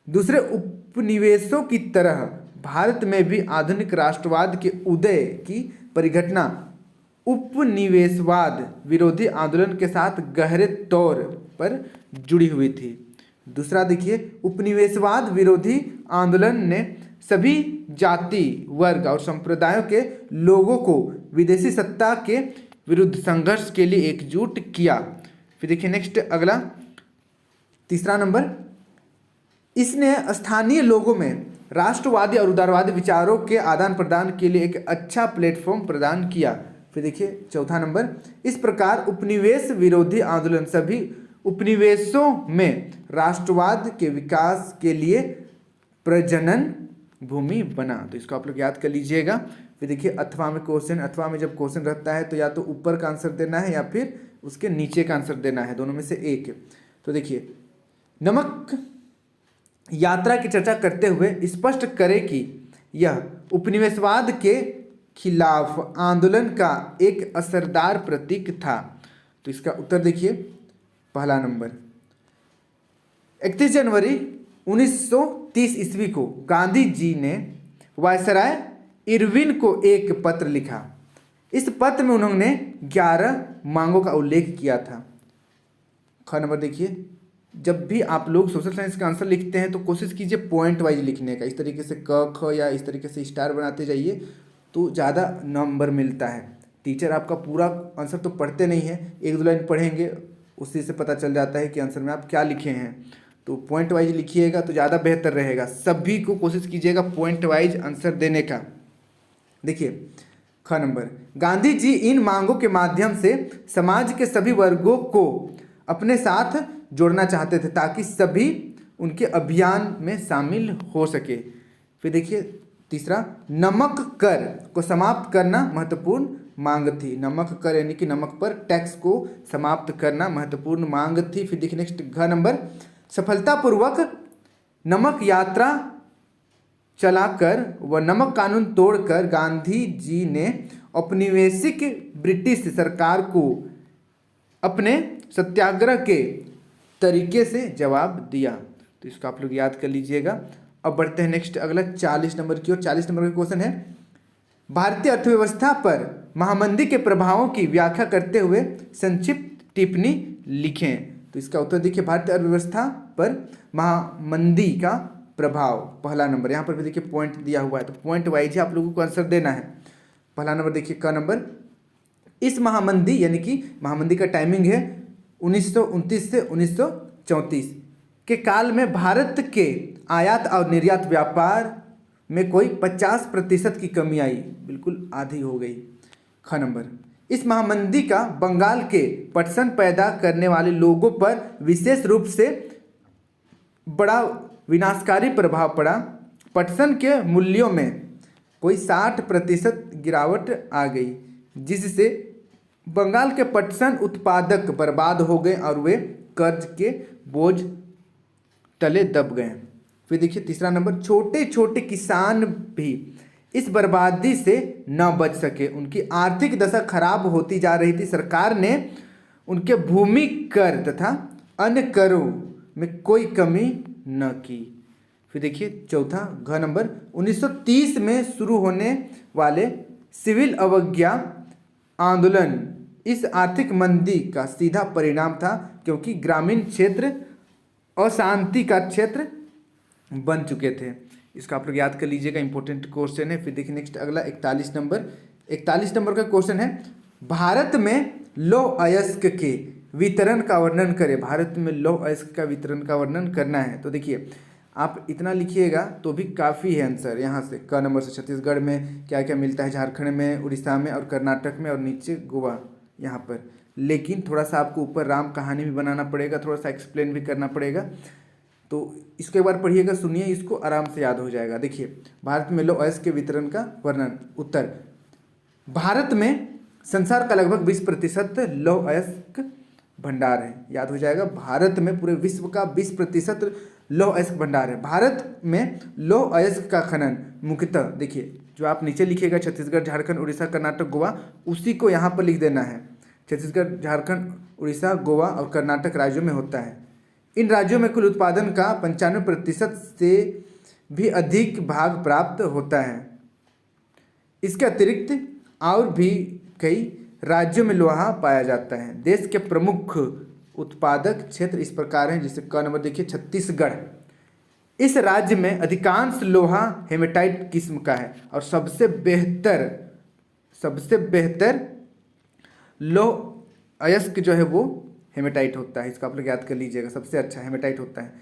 A: दूसरे उपनिवेशों की तरह भारत में भी आधुनिक राष्ट्रवाद के उदय की परिघटना उपनिवेशवाद विरोधी आंदोलन के साथ गहरे तौर पर जुड़ी हुई थी। दूसरा देखिए, उपनिवेशवाद विरोधी आंदोलन ने सभी जाति वर्ग और संप्रदायों के लोगों को विदेशी सत्ता के विरुद्ध संघर्ष के लिए एकजुट किया। फिर देखिए नेक्स्ट अगला 3 नंबर, इसने स्थानीय लोगों में राष्ट्रवादी और उदारवादी विचारों के आदान प्रदान के लिए एक अच्छा प्लेटफॉर्म प्रदान किया। फिर देखिए 4 नंबर, इस प्रकार उपनिवेश विरोधी आंदोलन सभी उपनिवेशों में राष्ट्रवाद के विकास के लिए प्रजनन भूमि बना। तो इसको आप लोग याद कर लीजिएगा। फिर देखिए अथवा में क्वेश्चन, अथवा में जब क्वेश्चन रहता है तो या तो ऊपर का आंसर देना है या फिर उसके नीचे का आंसर देना है, दोनों में से एक। तो देखिए, नमक यात्रा की चर्चा करते हुए स्पष्ट करें कि यह उपनिवेशवाद के खिलाफ आंदोलन का एक असरदार प्रतीक था। तो इसका उत्तर देखिए, पहला नंबर, 31 जनवरी 1930 ईस्वी को गांधी जी ने वायसराय इरविन को एक पत्र लिखा। इस पत्र में उन्होंने 11 मांगों का उल्लेख किया था। ख नंबर देखिए, जब भी आप लोग सोशल साइंस का आंसर लिखते हैं तो कोशिश कीजिए पॉइंट वाइज लिखने का। इस तरीके से क ख या इस तरीके से स्टार बनाते जाइए तो ज़्यादा नंबर मिलता है। टीचर आपका पूरा आंसर तो पढ़ते नहीं है, 1-2 लाइन पढ़ेंगे, उसी से पता चल जाता है कि आंसर में आप क्या लिखे हैं। तो पॉइंट वाइज लिखिएगा तो ज़्यादा बेहतर रहेगा। सभी को कोशिश कीजिएगा पॉइंट वाइज आंसर देने का। देखिए ख नंबर, गांधी जी इन मांगों के माध्यम से समाज के सभी वर्गों को अपने साथ जोड़ना चाहते थे ताकि सभी उनके अभियान में शामिल हो सके। फिर देखिए तीसरा, नमक कर को समाप्त करना महत्वपूर्ण मांग थी। नमक कर यानी कि नमक पर टैक्स को समाप्त करना महत्वपूर्ण मांग थी। फिर देखिए नेक्स्ट घ नंबर, सफलतापूर्वक नमक यात्रा चलाकर व नमक कानून तोड़कर गांधी जी ने औपनिवेशिक ब्रिटिश सरकार को अपने सत्याग्रह के तरीके से जवाब दिया। तो इसको आप लोग याद कर लीजिएगा। अब बढ़ते हैं नेक्स्ट अगला 40 नंबर की ओर। 40 नंबर का क्वेश्चन है, भारतीय अर्थव्यवस्था पर महामंदी के प्रभावों की व्याख्या करते हुए संक्षिप्त टिप्पणी लिखें। तो इसका उत्तर देखिए, भारतीय अर्थव्यवस्था पर महामंदी का प्रभाव, पहला नंबर। यहाँ पर भी देखिए पॉइंट दिया हुआ है तो पॉइंट वाइज ही आप लोगों को आंसर देना है। पहला नंबर देखिए क नंबर, इस महामंदी यानी कि महामंदी का टाइमिंग है 1929 से 1934 के काल में भारत के आयात और निर्यात व्यापार में कोई 50% की कमी आई, बिल्कुल आधी हो गई। ख नंबर, इस महामंदी का बंगाल के पटसन पैदा करने वाले लोगों पर विशेष रूप से बड़ा विनाशकारी प्रभाव पड़ा। पटसन के मूल्यों में कोई 60% गिरावट आ गई, जिससे बंगाल के पटसन उत्पादक बर्बाद हो गए और वे कर्ज के बोझ तले दब गए। फिर देखिए तीसरा नंबर, छोटे छोटे किसान भी इस बर्बादी से न बच सके, उनकी आर्थिक दशा खराब होती जा रही थी। सरकार ने उनके भूमि कर तथा अन्य करों में कोई कमी न की। फिर देखिए चौथा घ नंबर, 1930 में शुरू होने वाले सिविल अवज्ञा आंदोलन इस आर्थिक मंदी का सीधा परिणाम था, क्योंकि ग्रामीण क्षेत्र अशांति का क्षेत्र बन चुके थे। इसका आप लोग याद कर लीजिएगा, इंपॉर्टेंट क्वेश्चन है। फिर देखिए नेक्स्ट अगला 41 नंबर का क्वेश्चन है, भारत में लौह अयस्क के वितरण का वर्णन करें। भारत में लौह अयस्क का वितरण का वर्णन करना है। तो देखिए आप इतना लिखिएगा तो भी काफ़ी है आंसर। यहाँ से क नंबर से छत्तीसगढ़ में क्या क्या मिलता है, झारखंड में, उड़ीसा में और कर्नाटक में, और नीचे गोवा यहाँ पर। लेकिन थोड़ा सा आपको ऊपर राम कहानी भी बनाना पड़ेगा, थोड़ा सा एक्सप्लेन भी करना पड़ेगा। तो इसको एक बार पढ़िएगा, सुनिए, इसको आराम से याद हो जाएगा। देखिए भारत में लौह अयस्क के वितरण का वर्णन। उत्तर, भारत में संसार का लगभग 20% लौह अयस्क भंडार है। याद हो जाएगा, भारत में पूरे विश्व का 20% लौह अयस्क भंडार है। भारत में लौह अयस्क का खनन मुख्यतः, देखिए जो आप नीचे लिखिएगा छत्तीसगढ़, झारखंड, उड़ीसा, कर्नाटक, गोवा, उसी को यहाँ पर लिख देना है। छत्तीसगढ़, झारखंड, उड़ीसा, गोवा और कर्नाटक राज्यों में होता है। इन राज्यों में कुल उत्पादन का 95% से भी अधिक भाग प्राप्त होता है। इसके अतिरिक्त और भी कई राज्यों में लोहा पाया जाता है। देश के प्रमुख उत्पादक क्षेत्र इस प्रकार हैं, जैसे क नंबर देखिए छत्तीसगढ़। इस राज्य में अधिकांश लोहा हेमेटाइट किस्म का है और सबसे बेहतर लौह अयस्क जो है वो हेमेटाइट होता है। इसका आप लोग याद कर लीजिएगा, सबसे अच्छा हेमेटाइट होता है।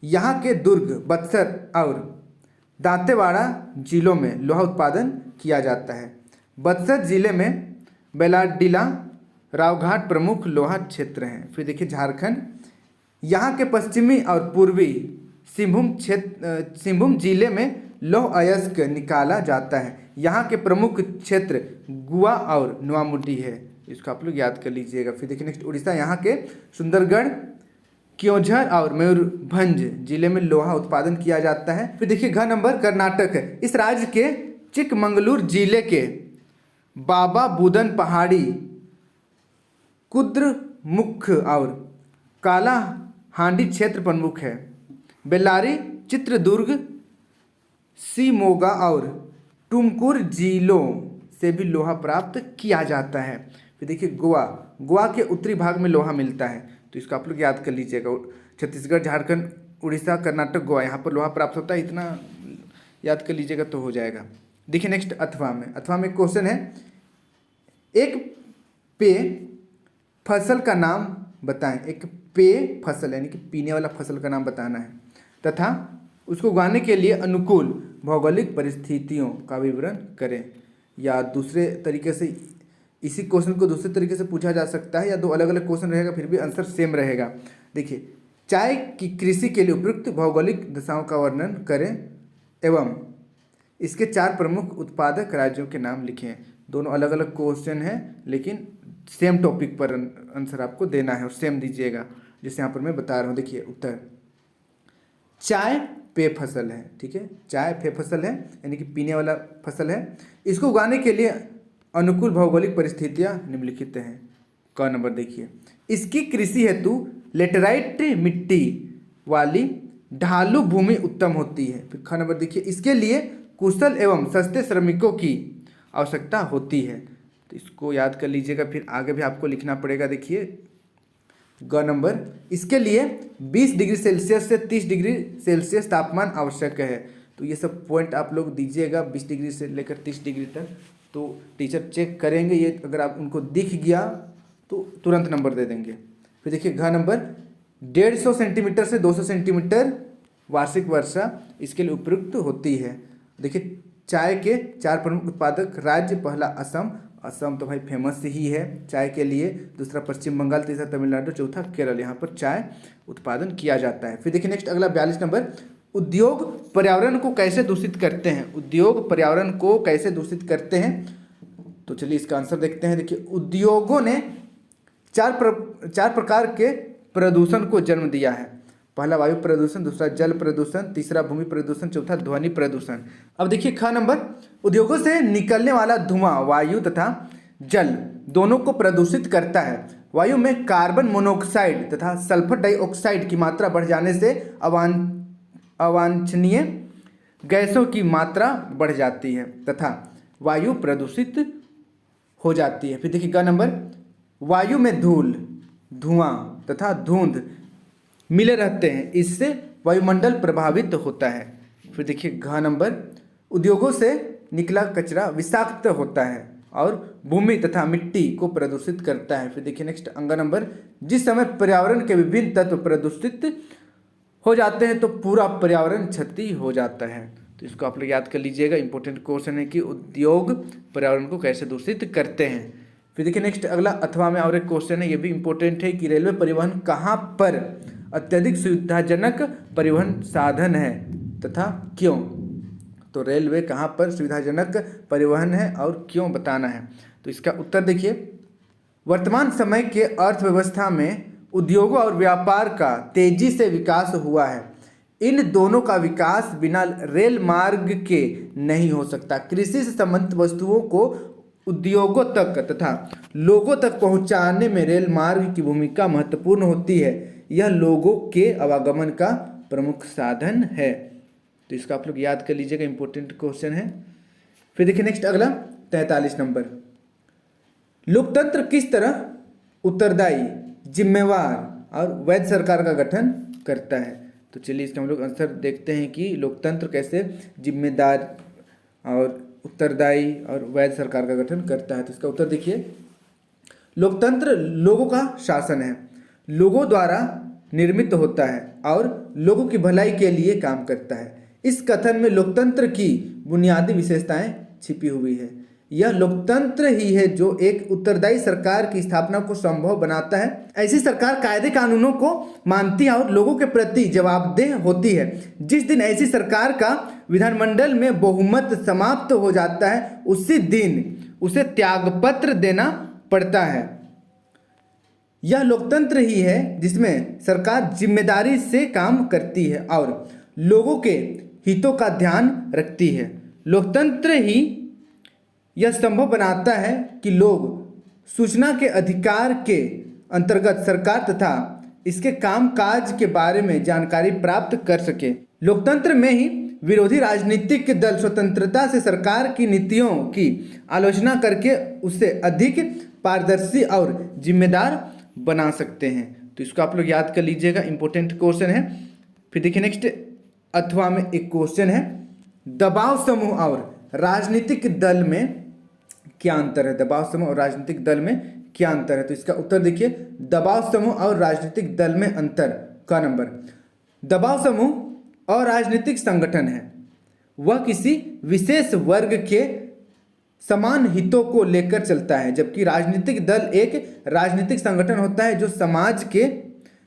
A: यहाँ के दुर्ग, बक्सर और दांतेवाड़ा जिलों में लोहा उत्पादन किया जाता है। बक्सर जिले में बेलाडीला, रावघाट प्रमुख लोहा क्षेत्र हैं। फिर देखिए झारखंड, यहाँ के पश्चिमी और पूर्वी सिंहभूम जिले में लौह अयस्क निकाला जाता है। यहाँ के प्रमुख क्षेत्र गुआ और नोआमुडी है। इसको आप लोग याद कर लीजिएगा। फिर देखिए नेक्स्ट उड़ीसा, यहाँ के सुंदरगढ़, क्योंझर और मयूरभंज जिले में लोहा उत्पादन किया जाता है। फिर देखिए घ नंबर कर्नाटक है। इस राज्य के चिकमंगलूर जिले के बाबा बुदन पहाड़ी, कुद्रमुख और काला हांडी क्षेत्र प्रमुख है। बेल्लारी, चित्रदुर्ग, शिमोगा और टुमकुर जिलों से भी लोहा प्राप्त किया जाता है। फिर देखिए गोवा के उत्तरी भाग में लोहा मिलता है, तो इसको आप लोग याद कर लीजिएगा। छत्तीसगढ़, झारखंड, उड़ीसा, कर्नाटक, गोवा, यहाँ पर लोहा प्राप्त होता है। इतना याद कर लीजिएगा तो हो जाएगा। देखिए नेक्स्ट अथवा में क्वेश्चन है, एक पेय फसल का नाम बताएं। एक पेय फसल यानी कि पीने वाला फसल का नाम बताना है तथा उसको उगाने के लिए अनुकूल भौगोलिक परिस्थितियों का विवरण करें। या दूसरे तरीके से इसी क्वेश्चन को दूसरे तरीके से पूछा जा सकता है, या दो अलग अलग क्वेश्चन रहेगा फिर भी आंसर सेम रहेगा। देखिए, चाय की कृषि के लिए उपयुक्त भौगोलिक दशाओं का वर्णन करें एवं इसके 4 प्रमुख उत्पादक राज्यों के नाम लिखें। दोनों अलग अलग क्वेश्चन हैं, लेकिन सेम टॉपिक पर आंसर आपको देना है और सेम दीजिएगा, जैसे यहाँ पर मैं बता रहा हूँ। देखिए उत्तर, चाय पेय फसल है। ठीक है, चाय पेय फसल है यानी कि पीने वाला फसल है। इसको उगाने के लिए अनुकूल भौगोलिक परिस्थितियाँ निम्नलिखित हैं। क नंबर देखिए, इसकी कृषि हेतु लेटेराइट मिट्टी वाली ढालू भूमि उत्तम होती है। फिर ख नंबर देखिए, इसके लिए कुशल एवं सस्ते श्रमिकों की आवश्यकता होती है। तो इसको याद कर लीजिएगा, फिर आगे भी आपको लिखना पड़ेगा। देखिए ग नंबर, इसके लिए 20 डिग्री सेल्सियस से 30 डिग्री सेल्सियस तापमान आवश्यक है। तो ये सब पॉइंट आप लोग दीजिएगा 20 डिग्री से लेकर 30 डिग्री तक, तो टीचर चेक करेंगे। ये अगर आप उनको दिख गया तो तुरंत नंबर दे देंगे। फिर देखिए घ नंबर, 150 सेंटीमीटर से 200 सेंटीमीटर वार्षिक वर्षा इसके लिए उपयुक्त होती है। देखिए, चाय के 4 प्रमुख उत्पादक राज्य, पहला असम, असम तो भाई फेमस ही है चाय के लिए, दूसरा पश्चिम बंगाल, तीसरा तमिलनाडु, चौथा केरल, यहाँ पर चाय उत्पादन किया जाता है। फिर देखिए नेक्स्ट अगला 42 नंबर, उद्योग पर्यावरण को कैसे दूषित करते हैं? उद्योग पर्यावरण को कैसे दूषित करते हैं? तो चलिए इसका आंसर देखते हैं। देखिए उद्योगों ने चार प्रकार के प्रदूषण को जन्म दिया है। पहला वायु प्रदूषण, दूसरा जल प्रदूषण, तीसरा भूमि प्रदूषण, चौथा ध्वनि प्रदूषण। अब देखिए ख नंबर, उद्योगों से निकलने वाला धुआं वायु तथा जल दोनों को प्रदूषित करता है। वायु में कार्बन मोनोऑक्साइड तथा सल्फर डाइऑक्साइड की मात्रा बढ़ जाने से अवांछनीय गैसों की मात्रा बढ़ जाती है तथा वायु प्रदूषित हो जाती है। फिर देखिए ग नंबर, वायु में धूल, धुआं तथा धुंध मिले रहते हैं, इससे वायुमंडल प्रभावित होता है। फिर देखिए घ नंबर, उद्योगों से निकला कचरा विषाक्त होता है और भूमि तथा मिट्टी को प्रदूषित करता है। फिर देखिए नेक्स्ट अंग नंबर, जिस समय पर्यावरण के विभिन्न तत्व प्रदूषित हो जाते हैं तो पूरा पर्यावरण क्षति हो जाता है। तो इसको आप लोग याद कर लीजिएगा, इंपॉर्टेंट क्वेश्चन है कि उद्योग पर्यावरण को कैसे दूषित करते हैं। फिर देखिए नेक्स्ट अगला अथवा में और एक क्वेश्चन है, ये भी इंपॉर्टेंट है कि रेलवे परिवहन कहाँ पर अत्यधिक सुविधाजनक परिवहन साधन है तथा क्यों? तो रेलवे कहाँ पर सुविधाजनक परिवहन है और क्यों बताना है। तो इसका उत्तर देखिए, वर्तमान समय के अर्थव्यवस्था में उद्योगों और व्यापार का तेजी से विकास हुआ है। इन दोनों का विकास बिना रेल मार्ग के नहीं हो सकता। कृषि से संबंधित वस्तुओं को उद्योगों तक तथा लोगों तक पहुंचाने में रेल मार्ग की भूमिका महत्वपूर्ण होती है। यह लोगों के आवागमन का प्रमुख साधन है। तो इसका आप लोग याद कर लीजिएगा, इंपॉर्टेंट क्वेश्चन है। फिर देखिए नेक्स्ट अगला 43 नंबर, लोकतंत्र किस तरह उत्तरदायी, जिम्मेवार और वैध सरकार का गठन करता है? तो चलिए इसका हम लोग आंसर देखते हैं कि लोकतंत्र कैसे जिम्मेदार और उत्तरदायी और वैध सरकार का गठन करता है। तो इसका उत्तर देखिए, लोकतंत्र लोगों का शासन है, लोगों द्वारा निर्मित होता है और लोगों की भलाई के लिए काम करता है। इस कथन में लोकतंत्र की बुनियादी विशेषताएं छिपी हुई है। यह लोकतंत्र ही है जो एक उत्तरदायी सरकार की स्थापना को संभव बनाता है। ऐसी सरकार कायदे कानूनों को मानती है और लोगों के प्रति जवाबदेह होती है। जिस दिन ऐसी सरकार का विधानमंडल में बहुमत समाप्त हो जाता है उसी दिन उसे त्यागपत्र देना पड़ता है। यह लोकतंत्र ही है जिसमें सरकार जिम्मेदारी से काम करती है और लोगों के हितों का ध्यान रखती है। लोकतंत्र ही यह संभव बनाता है कि लोग सूचना के अधिकार के अंतर्गत सरकार तथा इसके कामकाज के बारे में जानकारी प्राप्त कर सके। लोकतंत्र में ही विरोधी राजनीतिक दल स्वतंत्रता से सरकार की नीतियों की आलोचना करके उसे अधिक पारदर्शी और जिम्मेदार बना सकते हैं। तो इसको आप लोग याद कर लीजिएगा, इंपॉर्टेंट क्वेश्चन है। फिर देखिए नेक्स्ट अथवा में एक क्वेश्चन है, दबाव समूह और राजनीतिक दल में क्या अंतर है? दबाव समूह और राजनीतिक दल में क्या अंतर है? तो इसका उत्तर देखिए, दबाव समूह और राजनीतिक दल में अंतर का नंबर, दबाव समूह और राजनीतिक संगठन है, वह किसी विशेष वर्ग के समान हितों को लेकर चलता है, जबकि राजनीतिक दल एक राजनीतिक संगठन होता है जो समाज के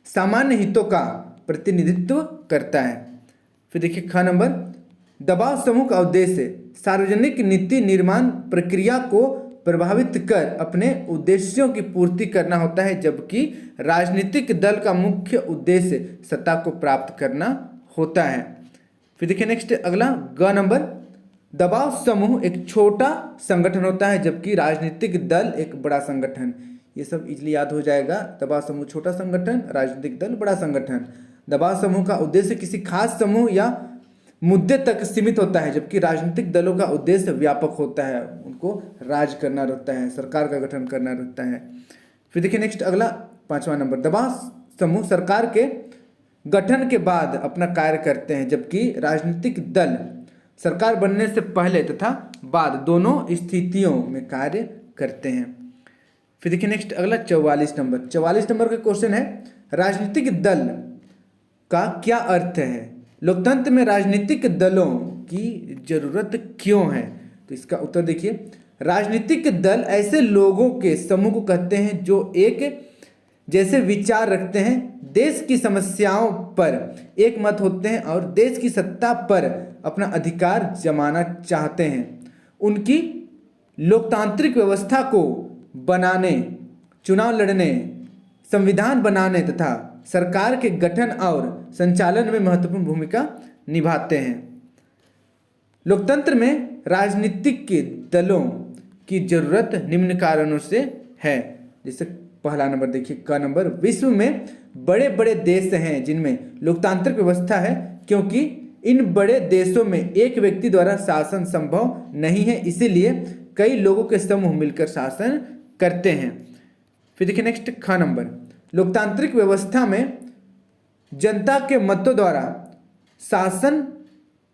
A: सामान्य हितों का प्रतिनिधित्व करता है। फिर देखिए ख नंबर, दबाव समूह का उद्देश्य सार्वजनिक नीति निर्माण प्रक्रिया को प्रभावित कर अपने उद्देश्यों की पूर्ति करना होता है, जबकि राजनीतिक दल का मुख्य उद्देश्य सत्ता को प्राप्त करना होता है। फिर देखिए नेक्स्ट अगला ग नंबर, दबाव समूह एक छोटा संगठन होता है जबकि राजनीतिक दल एक बड़ा संगठन। ये सब इजली याद हो जाएगा, दबाव समूह छोटा संगठन, राजनीतिक दल बड़ा संगठन। दबाव समूह का उद्देश्य किसी खास समूह या मुद्दे तक सीमित होता है, जबकि राजनीतिक दलों का उद्देश्य व्यापक होता है, उनको राज करना रहता है, सरकार का गठन करना रहता है। फिर देखिए नेक्स्ट अगला 5वां नंबर, दबाव समूह सरकार के गठन के बाद अपना कार्य करते हैं, जबकि राजनीतिक दल सरकार बनने से पहले तथा बाद दोनों स्थितियों में कार्य करते हैं। फिर देखिए नेक्स्ट अगला 44 नंबर। 44 नंबर का क्वेश्चन है, राजनीतिक दल का क्या अर्थ है? लोकतंत्र में राजनीतिक दलों की जरूरत क्यों है? तो इसका उत्तर देखिए, राजनीतिक दल ऐसे लोगों के समूह को कहते हैं जो एक जैसे विचार रखते हैं, देश की समस्याओं पर एक मत होते हैं और देश की सत्ता पर अपना अधिकार जमाना चाहते हैं। उनकी लोकतांत्रिक व्यवस्था को बनाने, चुनाव लड़ने, संविधान बनाने तथा सरकार के गठन और संचालन में महत्वपूर्ण भूमिका निभाते हैं। लोकतंत्र में राजनीतिक के दलों की जरूरत निम्न कारणों से है। जैसे पहला नंबर देखिए, क नंबर, विश्व में बड़े बड़े देश हैं जिनमें लोकतांत्रिक व्यवस्था है, क्योंकि इन बड़े देशों में एक व्यक्ति द्वारा शासन संभव नहीं है, इसीलिए कई लोगों के समूह मिलकर शासन करते हैं। फिर देखिए नेक्स्ट, ख नंबर, लोकतांत्रिक व्यवस्था में जनता के मतों द्वारा शासन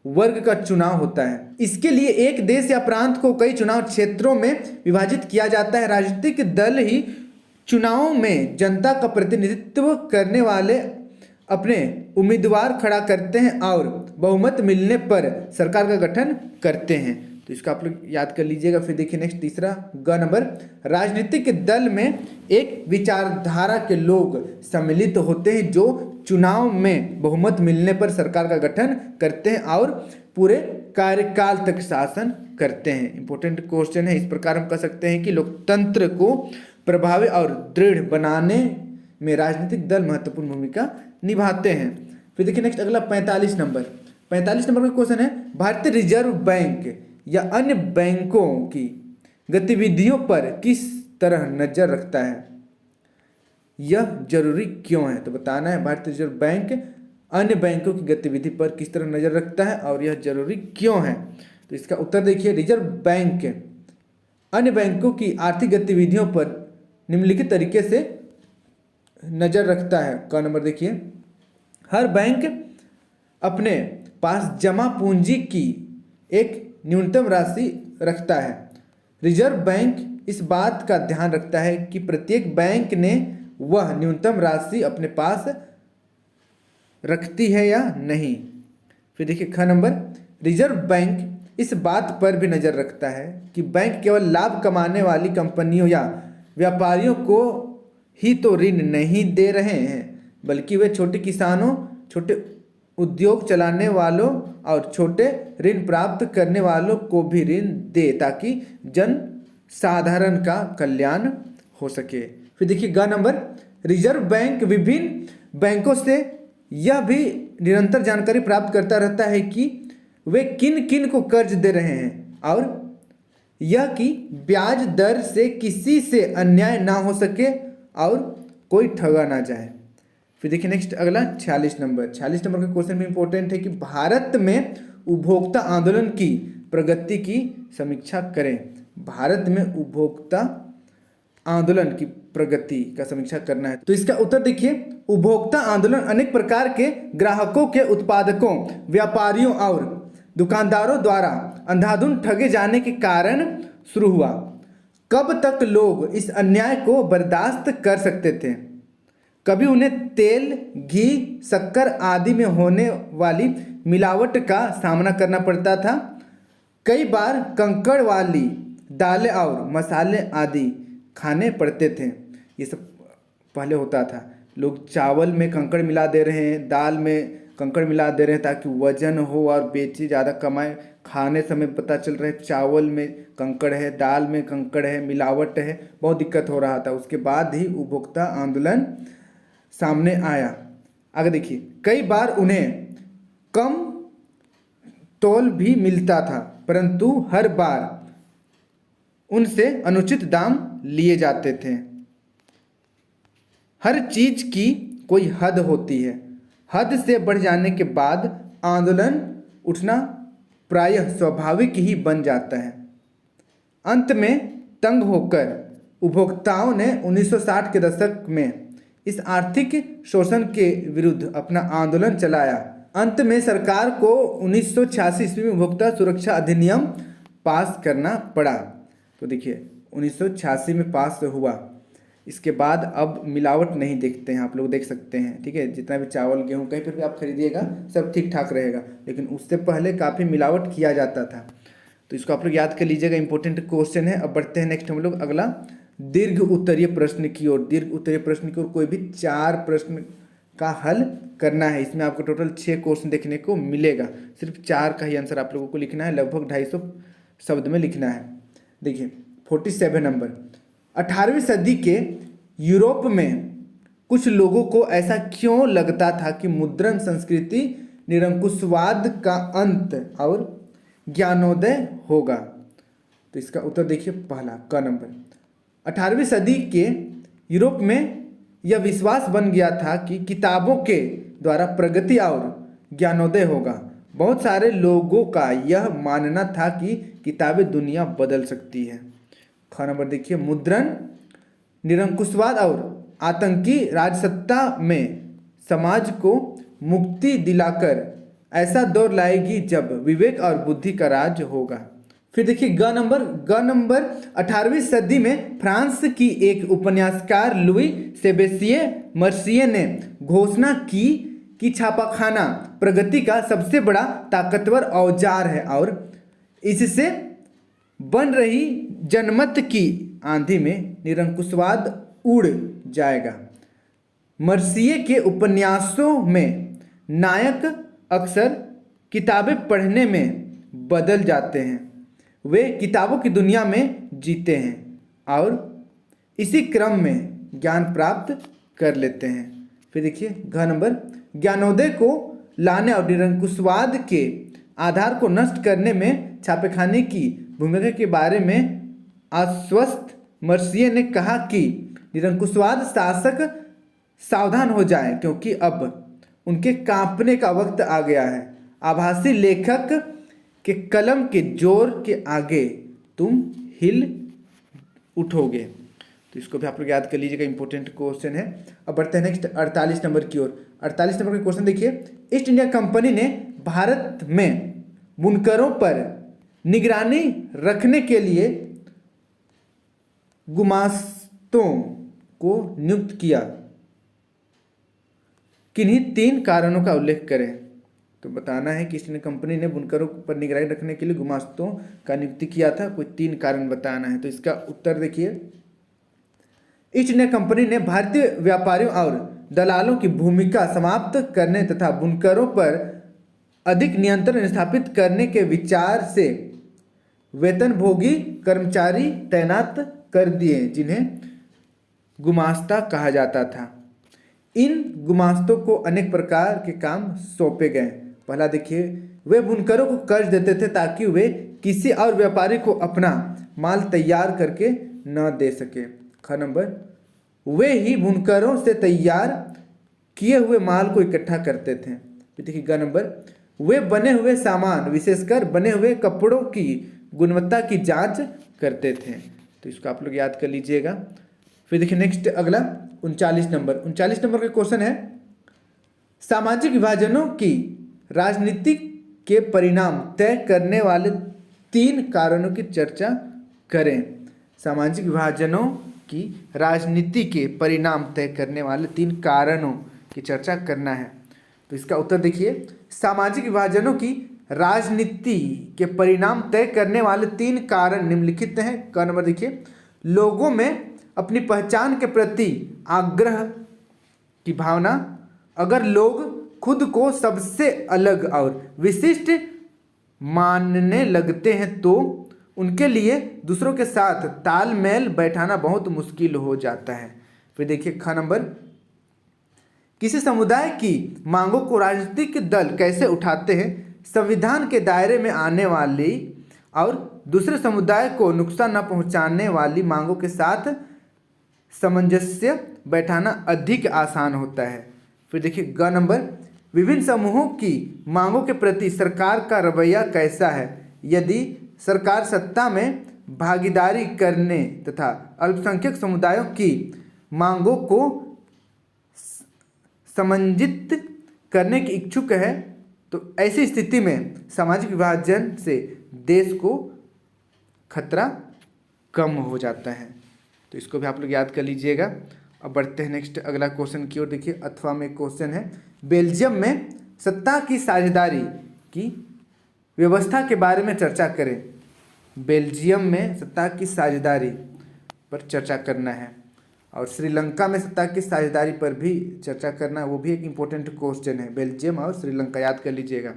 A: वर्ग का चुनाव होता है। इसके लिए एक देश या प्रांत को कई चुनाव क्षेत्रों में विभाजित किया जाता है। राजनीतिक दल ही चुनावों में जनता का प्रतिनिधित्व करने वाले अपने उम्मीदवार खड़ा करते हैं और बहुमत मिलने पर सरकार का गठन करते हैं। तो इसका आप लोग याद कर लीजिएगा। फिर देखिए नेक्स्ट, तीसरा, ग नंबर, राजनीतिक दल में एक विचारधारा के लोग सम्मिलित होते हैं जो चुनाव में बहुमत मिलने पर सरकार का गठन करते हैं और पूरे कार्यकाल तक शासन करते हैं। इंपॉर्टेंट क्वेश्चन है। इस प्रकार हम कह सकते हैं कि लोकतंत्र को प्रभावी और दृढ़ बनाने में राजनीतिक दल महत्वपूर्ण भूमिका निभाते हैं। फिर देखिए नेक्स्ट, अगला 45 नंबर। 45 नंबर का क्वेश्चन है, भारतीय रिजर्व बैंक या अन्य बैंकों की गतिविधियों पर किस तरह नजर रखता है? यह जरूरी क्यों है? तो बताना है भारतीय रिजर्व बैंक अन्य बैंकों की गतिविधि पर किस तरह नजर रखता है और यह जरूरी क्यों है। तो इसका उत्तर देखिए, रिजर्व बैंक अन्य बैंकों की आर्थिक गतिविधियों पर निम्नलिखित तरीके से नजर रखता है। क नंबर देखिए, हर बैंक अपने पास जमा पूंजी की एक न्यूनतम राशि रखता है। रिजर्व बैंक इस बात का ध्यान रखता है कि प्रत्येक बैंक ने वह न्यूनतम राशि अपने पास रखती है या नहीं। फिर देखिए ख नंबर, रिजर्व बैंक इस बात पर भी नज़र रखता है कि बैंक केवल लाभ कमाने वाली कंपनियों या व्यापारियों को ही तो ऋण नहीं दे रहे हैं, बल्कि वे छोटे किसानों, छोटे उद्योग चलाने वालों और छोटे ऋण प्राप्त करने वालों को भी ऋण दे, ताकि जन साधारण का कल्याण हो सके। फिर देखिए ग नंबर, रिजर्व बैंक विभिन्न बैंकों से यह भी निरंतर जानकारी प्राप्त करता रहता है कि वे किन किन को कर्ज दे रहे हैं और यह कि ब्याज दर से किसी से अन्याय ना हो सके और कोई ठगा ना जाए। फिर देखिए नेक्स्ट, अगला 46 नंबर। 46 नंबर का क्वेश्चन भी इंपॉर्टेंट है कि भारत में उपभोक्ता आंदोलन की प्रगति की समीक्षा करें। भारत में उपभोक्ता आंदोलन की प्रगति का समीक्षा करना है। तो इसका उत्तर देखिए, उपभोक्ता आंदोलन अनेक प्रकार के ग्राहकों के, उत्पादकों, व्यापारियों और दुकानदारों द्वारा अंधाधुंध ठगे जाने के कारण शुरू हुआ। कब तक लोग इस अन्याय को बर्दाश्त कर सकते थे? कभी उन्हें तेल, घी, शक्कर आदि में होने वाली मिलावट का सामना करना पड़ता था। कई बार कंकड़ वाली दालें और मसाले आदि खाने पड़ते थे। ये सब पहले होता था। लोग चावल में कंकड़ मिला दे रहे हैं, दाल में कंकड़ मिला दे रहे हैं ताकि वजन हो और बेची ज़्यादा कमाए। खाने समय पता चल रहा है चावल में कंकड़ है, दाल में कंकड़ है, मिलावट है, बहुत दिक्कत हो रहा था। उसके बाद ही उपभोक्ता आंदोलन सामने आया। आगे देखिए, कई बार उन्हें कम तोल भी मिलता था, परंतु हर बार उनसे अनुचित दाम लिए जाते थे। हर चीज की कोई हद होती है। हद से बढ़ जाने के बाद आंदोलन उठना प्रायः स्वाभाविक ही बन जाता है। अंत में तंग होकर उपभोक्ताओं ने 1960 के दशक में इस आर्थिक शोषण के विरुद्ध अपना आंदोलन चलाया। अंत में सरकार को 1986 ईस्वी में उपभोक्ता सुरक्षा अधिनियम पास करना पड़ा। तो देखिए 1986 में पास हुआ। इसके बाद अब मिलावट नहीं देखते हैं, आप लोग देख सकते हैं, ठीक है। जितना भी चावल गेहूँ कहीं पर भी आप खरीदिएगा सब ठीक ठाक रहेगा, लेकिन उससे पहले काफ़ी मिलावट किया जाता था। तो इसको आप लोग याद कर लीजिएगा, इंपॉर्टेंट क्वेश्चन है। अब बढ़ते हैं नेक्स्ट हम लोग अगला दीर्घ उत्तरीय प्रश्न की ओर। दीर्घ उत्तरीय प्रश्न की ओर कोई भी 4 प्रश्न का हल करना है। इसमें आपको टोटल 6 क्वेश्चन देखने को मिलेगा, सिर्फ 4 का ही आंसर आप लोगों को लिखना है, लगभग 250 शब्द में लिखना है। देखिए 47 नंबर, 18वीं सदी के यूरोप में कुछ लोगों को ऐसा क्यों लगता था कि मुद्रण संस्कृति निरंकुशवाद का अंत और ज्ञानोदय होगा? तो इसका उत्तर देखिए पहला क नंबर, 18वीं सदी के यूरोप में यह विश्वास बन गया था कि किताबों के द्वारा प्रगति और ज्ञानोदय होगा। बहुत सारे लोगों का यह मानना था कि किताबें दुनिया बदल सकती है। ख नंबर देखिए, मुद्रण निरंकुशवाद और आतंकी राजसत्ता में समाज को मुक्ति दिलाकर ऐसा दौर लाएगी जब विवेक और बुद्धि का राज होगा। फिर देखिए ग नंबर 18वीं सदी में फ्रांस की एक उपन्यासकार लुई सेबेस्टिये मर्सिये ने घोषणा की कि छापाखाना प्रगति का सबसे बड़ा ताकतवर औजार है और इससे बन रही जनमत की आंधी में निरंकुशवाद उड़ जाएगा। मर्सिये के उपन्यासों में नायक अक्सर किताबें पढ़ने में बदल जाते हैं, वे किताबों की दुनिया में जीते हैं और इसी क्रम में ज्ञान प्राप्त कर लेते हैं। फिर देखिए घ नंबर, ज्ञानोदय को लाने और निरंकुशवाद के आधार को नष्ट करने में छापेखाने की भूमिका के बारे में आश्वस्त मर्सिये ने कहा कि निरंकुशवाद शासक सावधान हो जाए क्योंकि अब उनके कांपने का वक्त आ गया है। आभासी लेखक के कलम के जोर के आगे तुम हिल उठोगे। तो इसको भी आप लोग याद कर लीजिएगा, इंपॉर्टेंट क्वेश्चन है। अब बढ़ते हैं नेक्स्ट 48 नंबर की ओर। 48 नंबर का क्वेश्चन देखिए, ईस्ट इंडिया कंपनी ने भारत में बुनकरों पर निगरानी रखने के लिए गुमास्तों को नियुक्त किया, किन्हीं 3 कारणों का उल्लेख करें। तो बताना है कि ईस्ट इंडिया कंपनी ने बुनकरों पर निगरानी रखने के लिए गुमास्तों का नियुक्ति किया था, कोई 3 कारण बताना है। तो इसका उत्तर देखिए, ईस्ट इंडिया कंपनी ने भारतीय व्यापारियों और दलालों की भूमिका समाप्त करने तथा बुनकरों पर अधिक नियंत्रण स्थापित करने के विचार से वेतनभोगी कर्मचारी तैनात कर दिए जिन्हें गुमास्ता कहा जाता था। इन गुमास्तों को अनेक प्रकार के काम सौंपे गए। पहला देखिए, वे बुनकरों को कर्ज देते थे ताकि वे किसी और व्यापारी को अपना माल तैयार करके न दे सके। ख नंबर, वे ही बुनकरों से तैयार किए हुए माल को इकट्ठा करते थे। देखिए ग नंबर, वे बने हुए सामान विशेषकर बने हुए कपड़ों की गुणवत्ता की जांच करते थे। तो इसको आप लोग याद कर लीजिएगा। फिर देखिए नेक्स्ट अगला 39 नंबर का क्वेश्चन है, सामाजिक विभाजनों की राजनीति के परिणाम तय करने वाले 3 कारणों की चर्चा करें। सामाजिक विभाजनों की राजनीति के परिणाम तय करने वाले 3 कारणों की चर्चा करना है। तो इसका उत्तर देखिए, सामाजिक विभाजनों की राजनीति के परिणाम तय करने वाले 3 कारण निम्नलिखित हैं। क नंबर देखिए, लोगों में अपनी पहचान के प्रति आग्रह की भावना। अगर लोग खुद को सबसे अलग और विशिष्ट मानने लगते हैं तो उनके लिए दूसरों के साथ तालमेल बैठाना बहुत मुश्किल हो जाता है। फिर देखिए ख नंबर, किसी समुदाय की मांगों को राजनीतिक दल कैसे उठाते हैं। संविधान के दायरे में आने वाली और दूसरे समुदाय को नुकसान न पहुंचाने वाली मांगों के साथ सामंजस्य बैठाना अधिक आसान होता है। फिर देखिए ग नंबर, विभिन्न समूहों की मांगों के प्रति सरकार का रवैया कैसा है। यदि सरकार सत्ता में भागीदारी करने तथा अल्पसंख्यक समुदायों की मांगों को समन्वित करने की इच्छुक है तो ऐसी स्थिति में सामाजिक विभाजन से देश को खतरा कम हो जाता है। तो इसको भी आप लोग याद कर लीजिएगा। अब बढ़ते हैं नेक्स्ट अगला क्वेश्चन की ओर। देखिए अथवा में क्वेश्चन है, बेल्जियम में सत्ता की साझेदारी की व्यवस्था के बारे में चर्चा करें। बेल्जियम में सत्ता की साझेदारी पर चर्चा करना है, और श्रीलंका में सत्ता की साझेदारी पर भी चर्चा करना, वो भी एक इम्पोर्टेंट क्वेश्चन है। बेल्जियम और श्रीलंका याद कर लीजिएगा।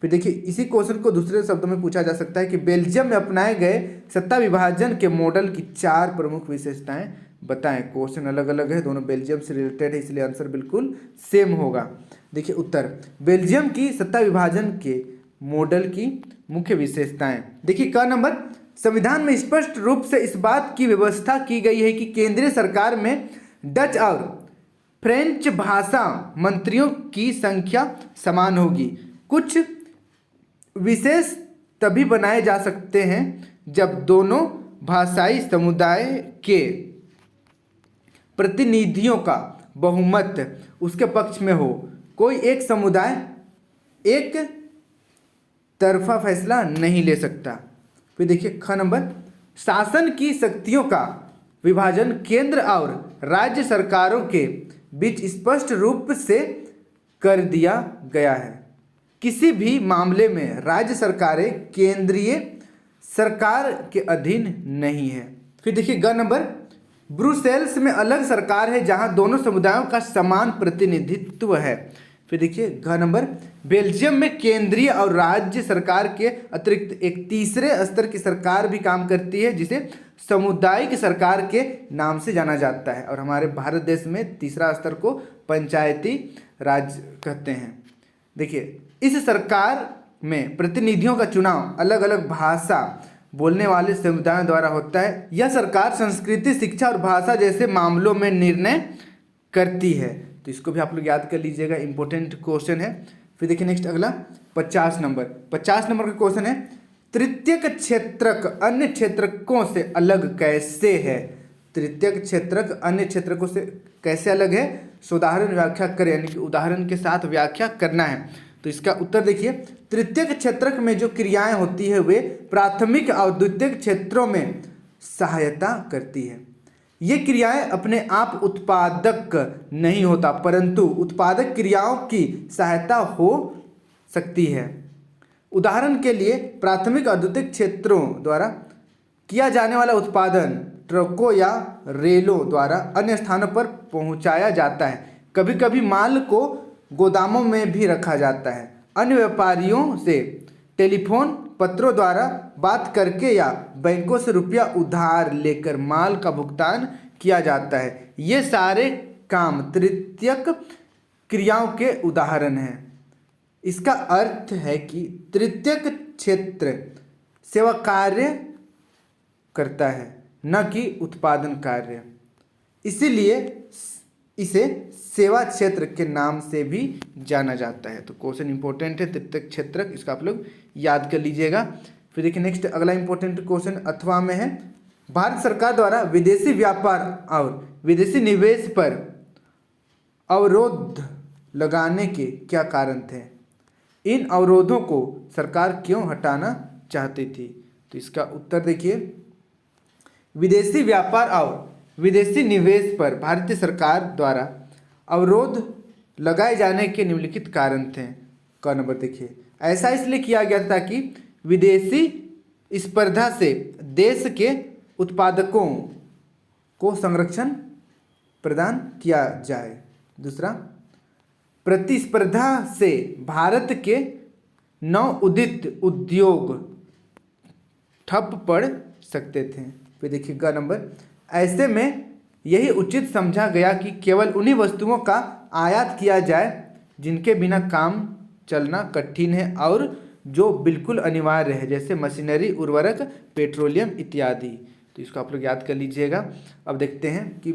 A: फिर देखिए इसी क्वेश्चन को दूसरे शब्दों में पूछा जा सकता है कि बेल्जियम में अपनाए गए सत्ता विभाजन के मॉडल की 4 प्रमुख विशेषताएं बताएं। क्वेश्चन अलग अलग है, दोनों बेल्जियम से रिलेटेड है, इसलिए आंसर बिल्कुल सेम होगा। देखिए उत्तर, बेल्जियम की सत्ता विभाजन के मॉडल की मुख्य विशेषताएं। देखिए क नंबर, संविधान में स्पष्ट रूप से इस बात की व्यवस्था की गई है कि केंद्रीय सरकार में डच और फ्रेंच भाषा मंत्रियों की संख्या समान होगी। कुछ विशेष तभी बनाए जा सकते हैं जब दोनों भाषाई समुदाय के प्रतिनिधियों का बहुमत उसके पक्ष में हो। कोई एक समुदाय एक तरफा फैसला नहीं ले सकता। फिर देखिए ख नंबर, शासन की शक्तियों का विभाजन केंद्र और राज्य सरकारों के बीच स्पष्ट रूप से कर दिया गया है। किसी भी मामले में राज्य सरकारें केंद्रीय सरकार के अधीन नहीं है। फिर देखिए ग नंबर, ब्रुसेल्स में अलग सरकार है जहां दोनों समुदायों का समान प्रतिनिधित्व है। फिर देखिए घ नंबर, बेल्जियम में केंद्रीय और राज्य सरकार के अतिरिक्त एक तीसरे स्तर की सरकार भी काम करती है जिसे सामुदायिक सरकार के नाम से जाना जाता है, और हमारे भारत देश में तीसरा स्तर को पंचायती राज कहते हैं। देखिए इस सरकार में प्रतिनिधियों का चुनाव अलग अलग भाषा बोलने वाले समुदायों द्वारा होता है। यह सरकार संस्कृति, शिक्षा और भाषा जैसे मामलों में निर्णय करती है। तो इसको भी आप लोग याद कर लीजिएगा, इंपॉर्टेंट क्वेश्चन है। फिर देखिए नेक्स्ट अगला 50 नंबर का क्वेश्चन है, तृतीयक क्षेत्रक अन्य क्षेत्रकों से अलग कैसे है। तृतीयक क्षेत्रक अन्य क्षेत्रकों से कैसे अलग है, उदाहरण व्याख्या करें, यानी कि उदाहरण के साथ व्याख्या करना है। तो इसका उत्तर देखिए, तृतीयक क्षेत्रक में जो क्रियाएं होती है वे प्राथमिक और द्वितीयक क्षेत्रों में सहायता करती है। ये क्रियाएं अपने आप उत्पादक नहीं होता, परंतु उत्पादक क्रियाओं की सहायता हो सकती है। उदाहरण के लिए प्राथमिक और द्वितीयक क्षेत्रों द्वारा किया जाने वाला उत्पादन ट्रकों या रेलों द्वारा अन्य स्थानों पर पहुंचाया जाता है। कभी कभी माल को गोदामों में भी रखा जाता है। अन्य व्यापारियों से टेलीफोन पत्रों द्वारा बात करके या बैंकों से रुपया उधार लेकर माल का भुगतान किया जाता है। ये सारे काम तृतीयक क्रियाओं के उदाहरण हैं। इसका अर्थ है कि तृतीयक क्षेत्र सेवा कार्य करता है, न कि उत्पादन कार्य, इसीलिए इसे सेवा क्षेत्र के नाम से भी जाना जाता है। तो क्वेश्चन इंपॉर्टेंट है, तृतीयक क्षेत्रक, इसका आप लोग याद कर लीजिएगा। फिर देखिए नेक्स्ट अगला इंपॉर्टेंट क्वेश्चन अथवा में है, भारत सरकार द्वारा विदेशी व्यापार और विदेशी निवेश पर अवरोध लगाने के क्या कारण थे। इन अवरोधों को सरकार क्यों हटाना चाहती थी। तो इसका उत्तर देखिए, विदेशी व्यापार और विदेशी निवेश पर भारतीय सरकार द्वारा अवरोध लगाए जाने के निम्नलिखित कारण थे। क नंबर देखिए, ऐसा इसलिए किया गया था कि विदेशी स्पर्धा से देश के उत्पादकों को संरक्षण प्रदान किया जाए। दूसरा, प्रतिस्पर्धा से भारत के नवोदित उद्योग ठप पड़ सकते थे। फिर देखिए ग नंबर, ऐसे में यही उचित समझा गया कि केवल उन्हीं वस्तुओं का आयात किया जाए जिनके बिना काम चलना कठिन है और जो बिल्कुल अनिवार्य है, जैसे मशीनरी, उर्वरक, पेट्रोलियम इत्यादि। तो इसको आप लोग याद कर लीजिएगा। अब देखते हैं कि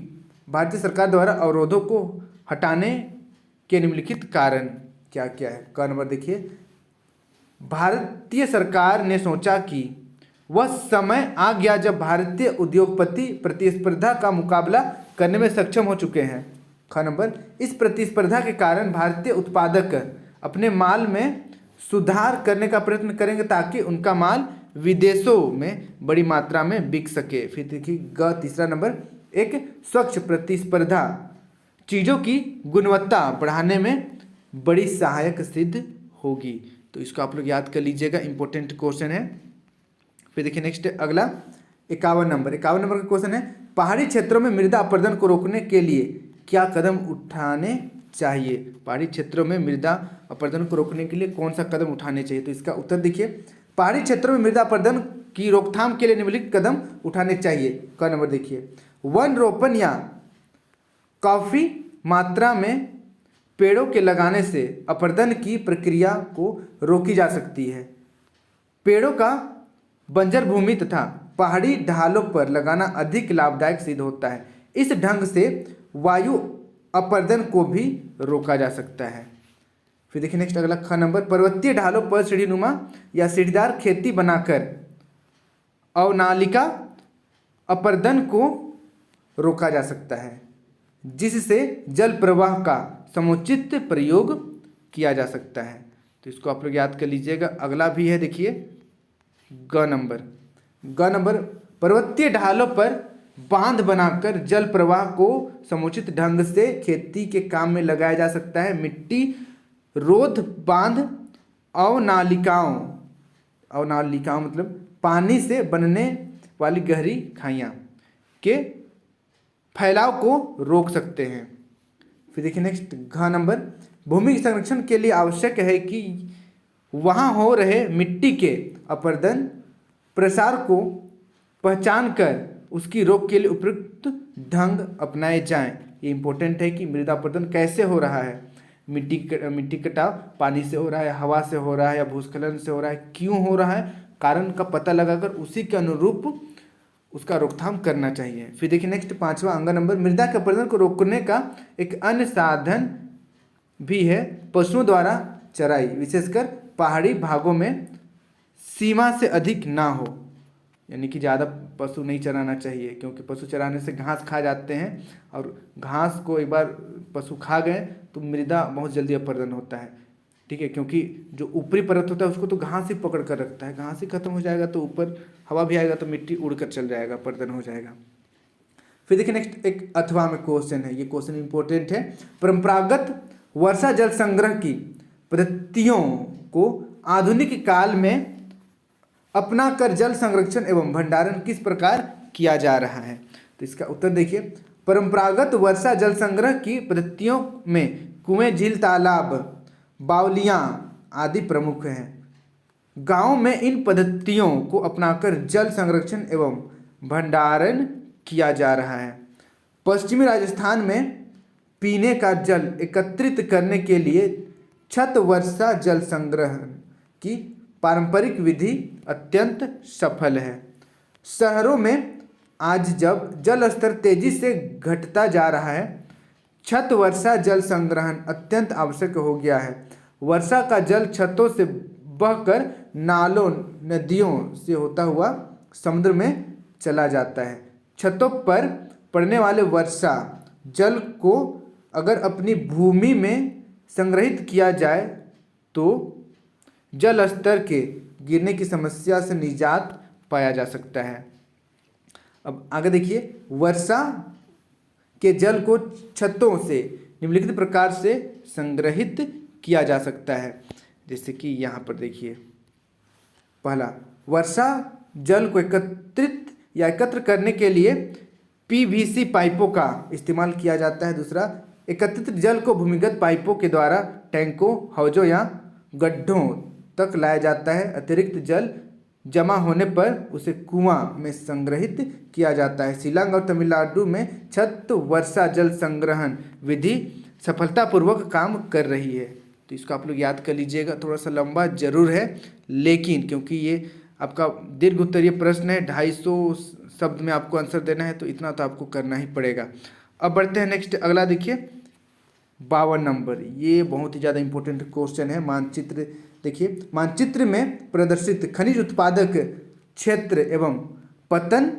A: भारतीय सरकार द्वारा अवरोधों को हटाने के निम्नलिखित कारण क्या क्या है। क नंबर देखिए, भारतीय सरकार ने सोचा कि वह समय आ गया जब भारतीय उद्योगपति प्रतिस्पर्धा का मुकाबला करने में सक्षम हो चुके हैं। ख नंबर, इस प्रतिस्पर्धा के कारण भारतीय उत्पादक अपने माल में सुधार करने का प्रयत्न करेंगे ताकि उनका माल विदेशों में बड़ी मात्रा में बिक सके। फिर देखिए ग तीसरा नंबर, एक स्वच्छ प्रतिस्पर्धा चीज़ों की गुणवत्ता बढ़ाने में बड़ी सहायक सिद्ध होगी। तो इसको आप लोग याद कर लीजिएगा, इंपॉर्टेंट क्वेश्चन है। फिर देखिए नेक्स्ट अगला 51 नंबर का क्वेश्चन है, पहाड़ी क्षेत्रों में मृदा अपरदन को रोकने के लिए क्या कदम उठाने चाहिए। पहाड़ी क्षेत्रों में मृदा अपरदन को रोकने के लिए कौन सा कदम उठाने चाहिए। तो इसका उत्तर देखिए, पहाड़ी क्षेत्रों में मृदा अपरदन की रोकथाम के लिए निम्नलिखित कदम उठाने चाहिए। क नंबर देखिए, वन रोपण या काफी मात्रा में पेड़ों के लगाने से अपरदन की प्रक्रिया को रोकी जा सकती है। पेड़ों का बंजर भूमि तथा पहाड़ी ढालों पर लगाना अधिक लाभदायक सिद्ध होता है। इस ढंग से वायु अपरदन को भी रोका जा सकता है। फिर देखिए नेक्स्ट अगला ख नंबर, पर्वतीय ढालों पर सीढ़ीनुमा या सीढ़ीदार खेती बनाकर अवनालिका अपरदन को रोका जा सकता है, जिससे जल प्रवाह का समुचित प्रयोग किया जा सकता है। तो इसको आप लोग याद कर लीजिएगा। अगला भी है देखिए ग नंबर, पर्वतीय ढालों पर बांध बनाकर जल प्रवाह को समुचित ढंग से खेती के काम में लगाया जा सकता है। मिट्टी रोध बांध अवनालिकाओं मतलब पानी से बनने वाली गहरी खाइयाँ के फैलाव को रोक सकते हैं। फिर देखिए नेक्स्ट घ नंबर, भूमि संरक्षण के लिए आवश्यक है कि वहाँ हो रहे मिट्टी के अपरदन प्रसार को पहचान कर उसकी रोक के लिए उपयुक्त ढंग अपनाए जाएं। ये इंपॉर्टेंट है कि मृदा अपरदन कैसे हो रहा है। मिट्टी कटाव पानी से हो रहा है, हवा से हो रहा है या भूस्खलन से हो रहा है, क्यों हो रहा है, कारण का पता लगाकर उसी के अनुरूप उसका रोकथाम करना चाहिए। फिर देखिए नेक्स्ट 5वां नंबर, मृदा के अपरदन को रोकने का एक अन्य साधन भी है पशुओं द्वारा चराई, विशेषकर पहाड़ी भागों में सीमा से अधिक ना हो, यानी कि ज़्यादा पशु नहीं चराना चाहिए, क्योंकि पशु चराने से घास खा जाते हैं और घास को एक बार पशु खा गए तो मृदा बहुत जल्दी अपरदन होता है। ठीक है, क्योंकि जो ऊपरी परत होता है उसको तो घास ही पकड़ कर रखता है, घास ही खत्म हो जाएगा तो ऊपर हवा भी आएगा तो मिट्टी उड़ कर चल जाएगा, अपरदन हो जाएगा। फिर देखिए नेक्स्ट एक अथवा में क्वेश्चन है, ये क्वेश्चन इंपॉर्टेंट है। परंपरागत वर्षा जल संग्रह की पद्धतियों को आधुनिक काल में अपना कर जल संरक्षण एवं भंडारण किस प्रकार किया जा रहा है। तो इसका उत्तर देखिए, परंपरागत वर्षा जल संग्रह की पद्धतियों में कुएं, झील, तालाब, बावलियां आदि प्रमुख हैं। गांव में इन पद्धतियों को अपनाकर जल संरक्षण एवं भंडारण किया जा रहा है। पश्चिमी राजस्थान में पीने का जल एकत्रित करने के लिए छत वर्षा जल संग्रह की पारंपरिक विधि अत्यंत सफल है। शहरों में आज जब जल स्तर तेजी से घटता जा रहा है, छत वर्षा जल संग्रहण अत्यंत आवश्यक हो गया है। वर्षा का जल छतों से बहकर नालों, नदियों से होता हुआ समुद्र में चला जाता है। छतों पर पड़ने वाले वर्षा जल को अगर अपनी भूमि में संग्रहित किया जाए तो जल स्तर के गिरने की समस्या से निजात पाया जा सकता है। अब आगे देखिए, वर्षा के जल को छतों से निम्नलिखित प्रकार से संग्रहित किया जा सकता है। जैसे कि यहाँ पर देखिए, पहला, वर्षा जल को एकत्र करने के लिए पीवीसी पाइपों का इस्तेमाल किया जाता है। दूसरा, एकत्रित जल को भूमिगत पाइपों के द्वारा टैंकों, हौजों या गड्ढों तक लाया जाता है। अतिरिक्त जल जमा होने पर उसे कुआं में संग्रहित किया जाता है। शिलांग और तमिलनाडु में छत वर्षा जल संग्रहण विधि सफलतापूर्वक काम कर रही है। तो इसको आप लोग याद कर लीजिएगा। थोड़ा सा लंबा जरूर है, लेकिन क्योंकि ये आपका दीर्घ उत्तरीय प्रश्न है, 250 शब्द में आपको आंसर देना है, तो इतना तो आपको करना ही पड़ेगा। अब बढ़ते हैं नेक्स्ट अगला देखिए 52 नंबर। ये बहुत ही ज़्यादा इंपॉर्टेंट क्वेश्चन है। मानचित्र देखिए, मानचित्र में प्रदर्शित खनिज उत्पादक क्षेत्र एवं पतन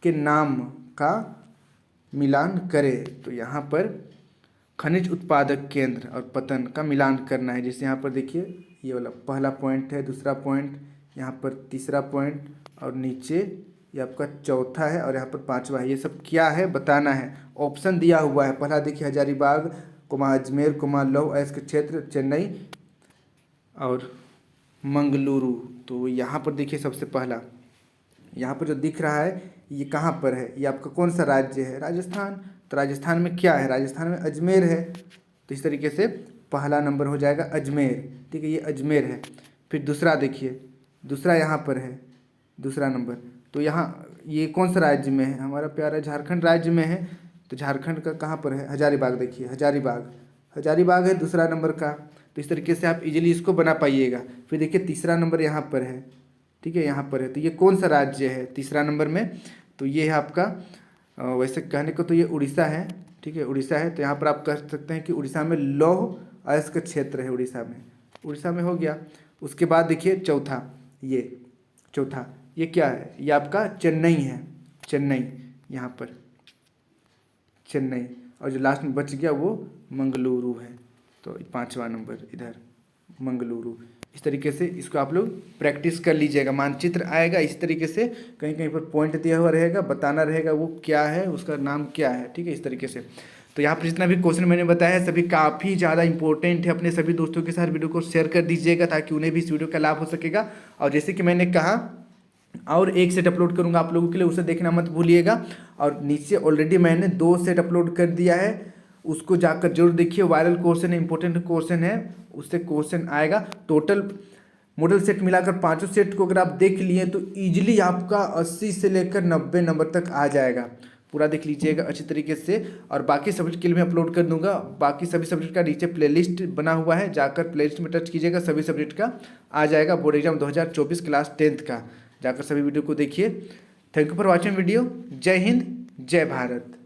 A: के नाम का मिलान करें। तो यहाँ पर खनिज उत्पादक केंद्र और पतन का मिलान करना है। जैसे यहाँ पर देखिए, ये वाला पहला पॉइंट है, दूसरा पॉइंट, यहाँ पर तीसरा पॉइंट और नीचे ये आपका चौथा है और यहाँ पर पांचवा है। ये सब क्या है बताना है। ऑप्शन दिया हुआ है। पहला देखिए हजारीबाग, अजमेर, लौह अयस्क क्षेत्र, चेन्नई और मंगलुरु। तो यहाँ पर देखिए सबसे पहला यहाँ पर जो दिख रहा है ये कहाँ पर है, ये आपका कौन सा राज्य है, राजस्थान। तो राजस्थान में क्या है, राजस्थान में अजमेर है। तो इस तरीके से पहला नंबर हो जाएगा अजमेर, ठीक है, ये अजमेर है। फिर दूसरा देखिए, दूसरा यहाँ पर है दूसरा नंबर। तो यहाँ ये कौन सा राज्य में है, हमारा प्यारा झारखंड राज्य में है। तो झारखंड का कहाँ पर है, हजारीबाग, देखिए हजारीबाग है दूसरा नंबर का। तो इस तरीके से आप इजीली इसको बना पाइएगा। फिर देखिए तीसरा नंबर यहाँ पर है, ठीक है, यहाँ पर है। तो ये कौन सा राज्य है तीसरा नंबर में, तो ये है आपका वैसे कहने को तो ये उड़ीसा है, ठीक है, उड़ीसा है। तो यहाँ पर आप कह सकते हैं कि उड़ीसा में लौह अयस्क क्षेत्र है, उड़ीसा में हो गया। उसके बाद देखिए चौथा ये क्या है, ये आपका चेन्नई है, चेन्नई, यहाँ पर चेन्नई। और जो लास्ट में बच गया वो मंगलुरु है। तो पाँचवा नंबर इधर मंगलुरु। इस तरीके से इसको आप लोग प्रैक्टिस कर लीजिएगा। मानचित्र आएगा इस तरीके से, कहीं कहीं पर पॉइंट दिया हुआ रहेगा, बताना रहेगा वो क्या है, उसका नाम क्या है, ठीक है, इस तरीके से। तो यहाँ पर जितना भी क्वेश्चन मैंने बताया है सभी काफ़ी ज़्यादा इंपॉर्टेंट है। अपने सभी दोस्तों के साथ वीडियो को शेयर कर दीजिएगा ताकि उन्हें भी इस वीडियो का लाभ हो सकेगा। और जैसे कि मैंने कहा और एक सेट अपलोड करूंगा आप लोगों के लिए, उसे देखना मत भूलिएगा। और नीचे ऑलरेडी मैंने 2 सेट अपलोड कर दिया है, उसको जाकर जरूर देखिए। वायरल क्वेश्चन है, इंपॉर्टेंट क्वेश्चन है, उससे क्वेश्चन आएगा। टोटल मॉडल सेट मिलाकर 5 सेट को अगर आप देख लिए तो ईजिली आपका 80 से लेकर 90 नंबर तक आ जाएगा। पूरा देख लीजिएगा अच्छी तरीके से। और बाकी सब्जेक्ट के लिए मैं अपलोड कर दूंगा। बाकी सभी सब्जेक्ट का नीचे प्लेलिस्ट बना हुआ है, जाकर प्लेलिस्ट में टच कीजिएगा, सभी सब्जेक्ट का आ जाएगा। बोर्ड एग्जाम 2024 क्लास 10th का, जाकर सभी वीडियो को देखिए। Thank you for watching video. जय हिंद, जय भारत।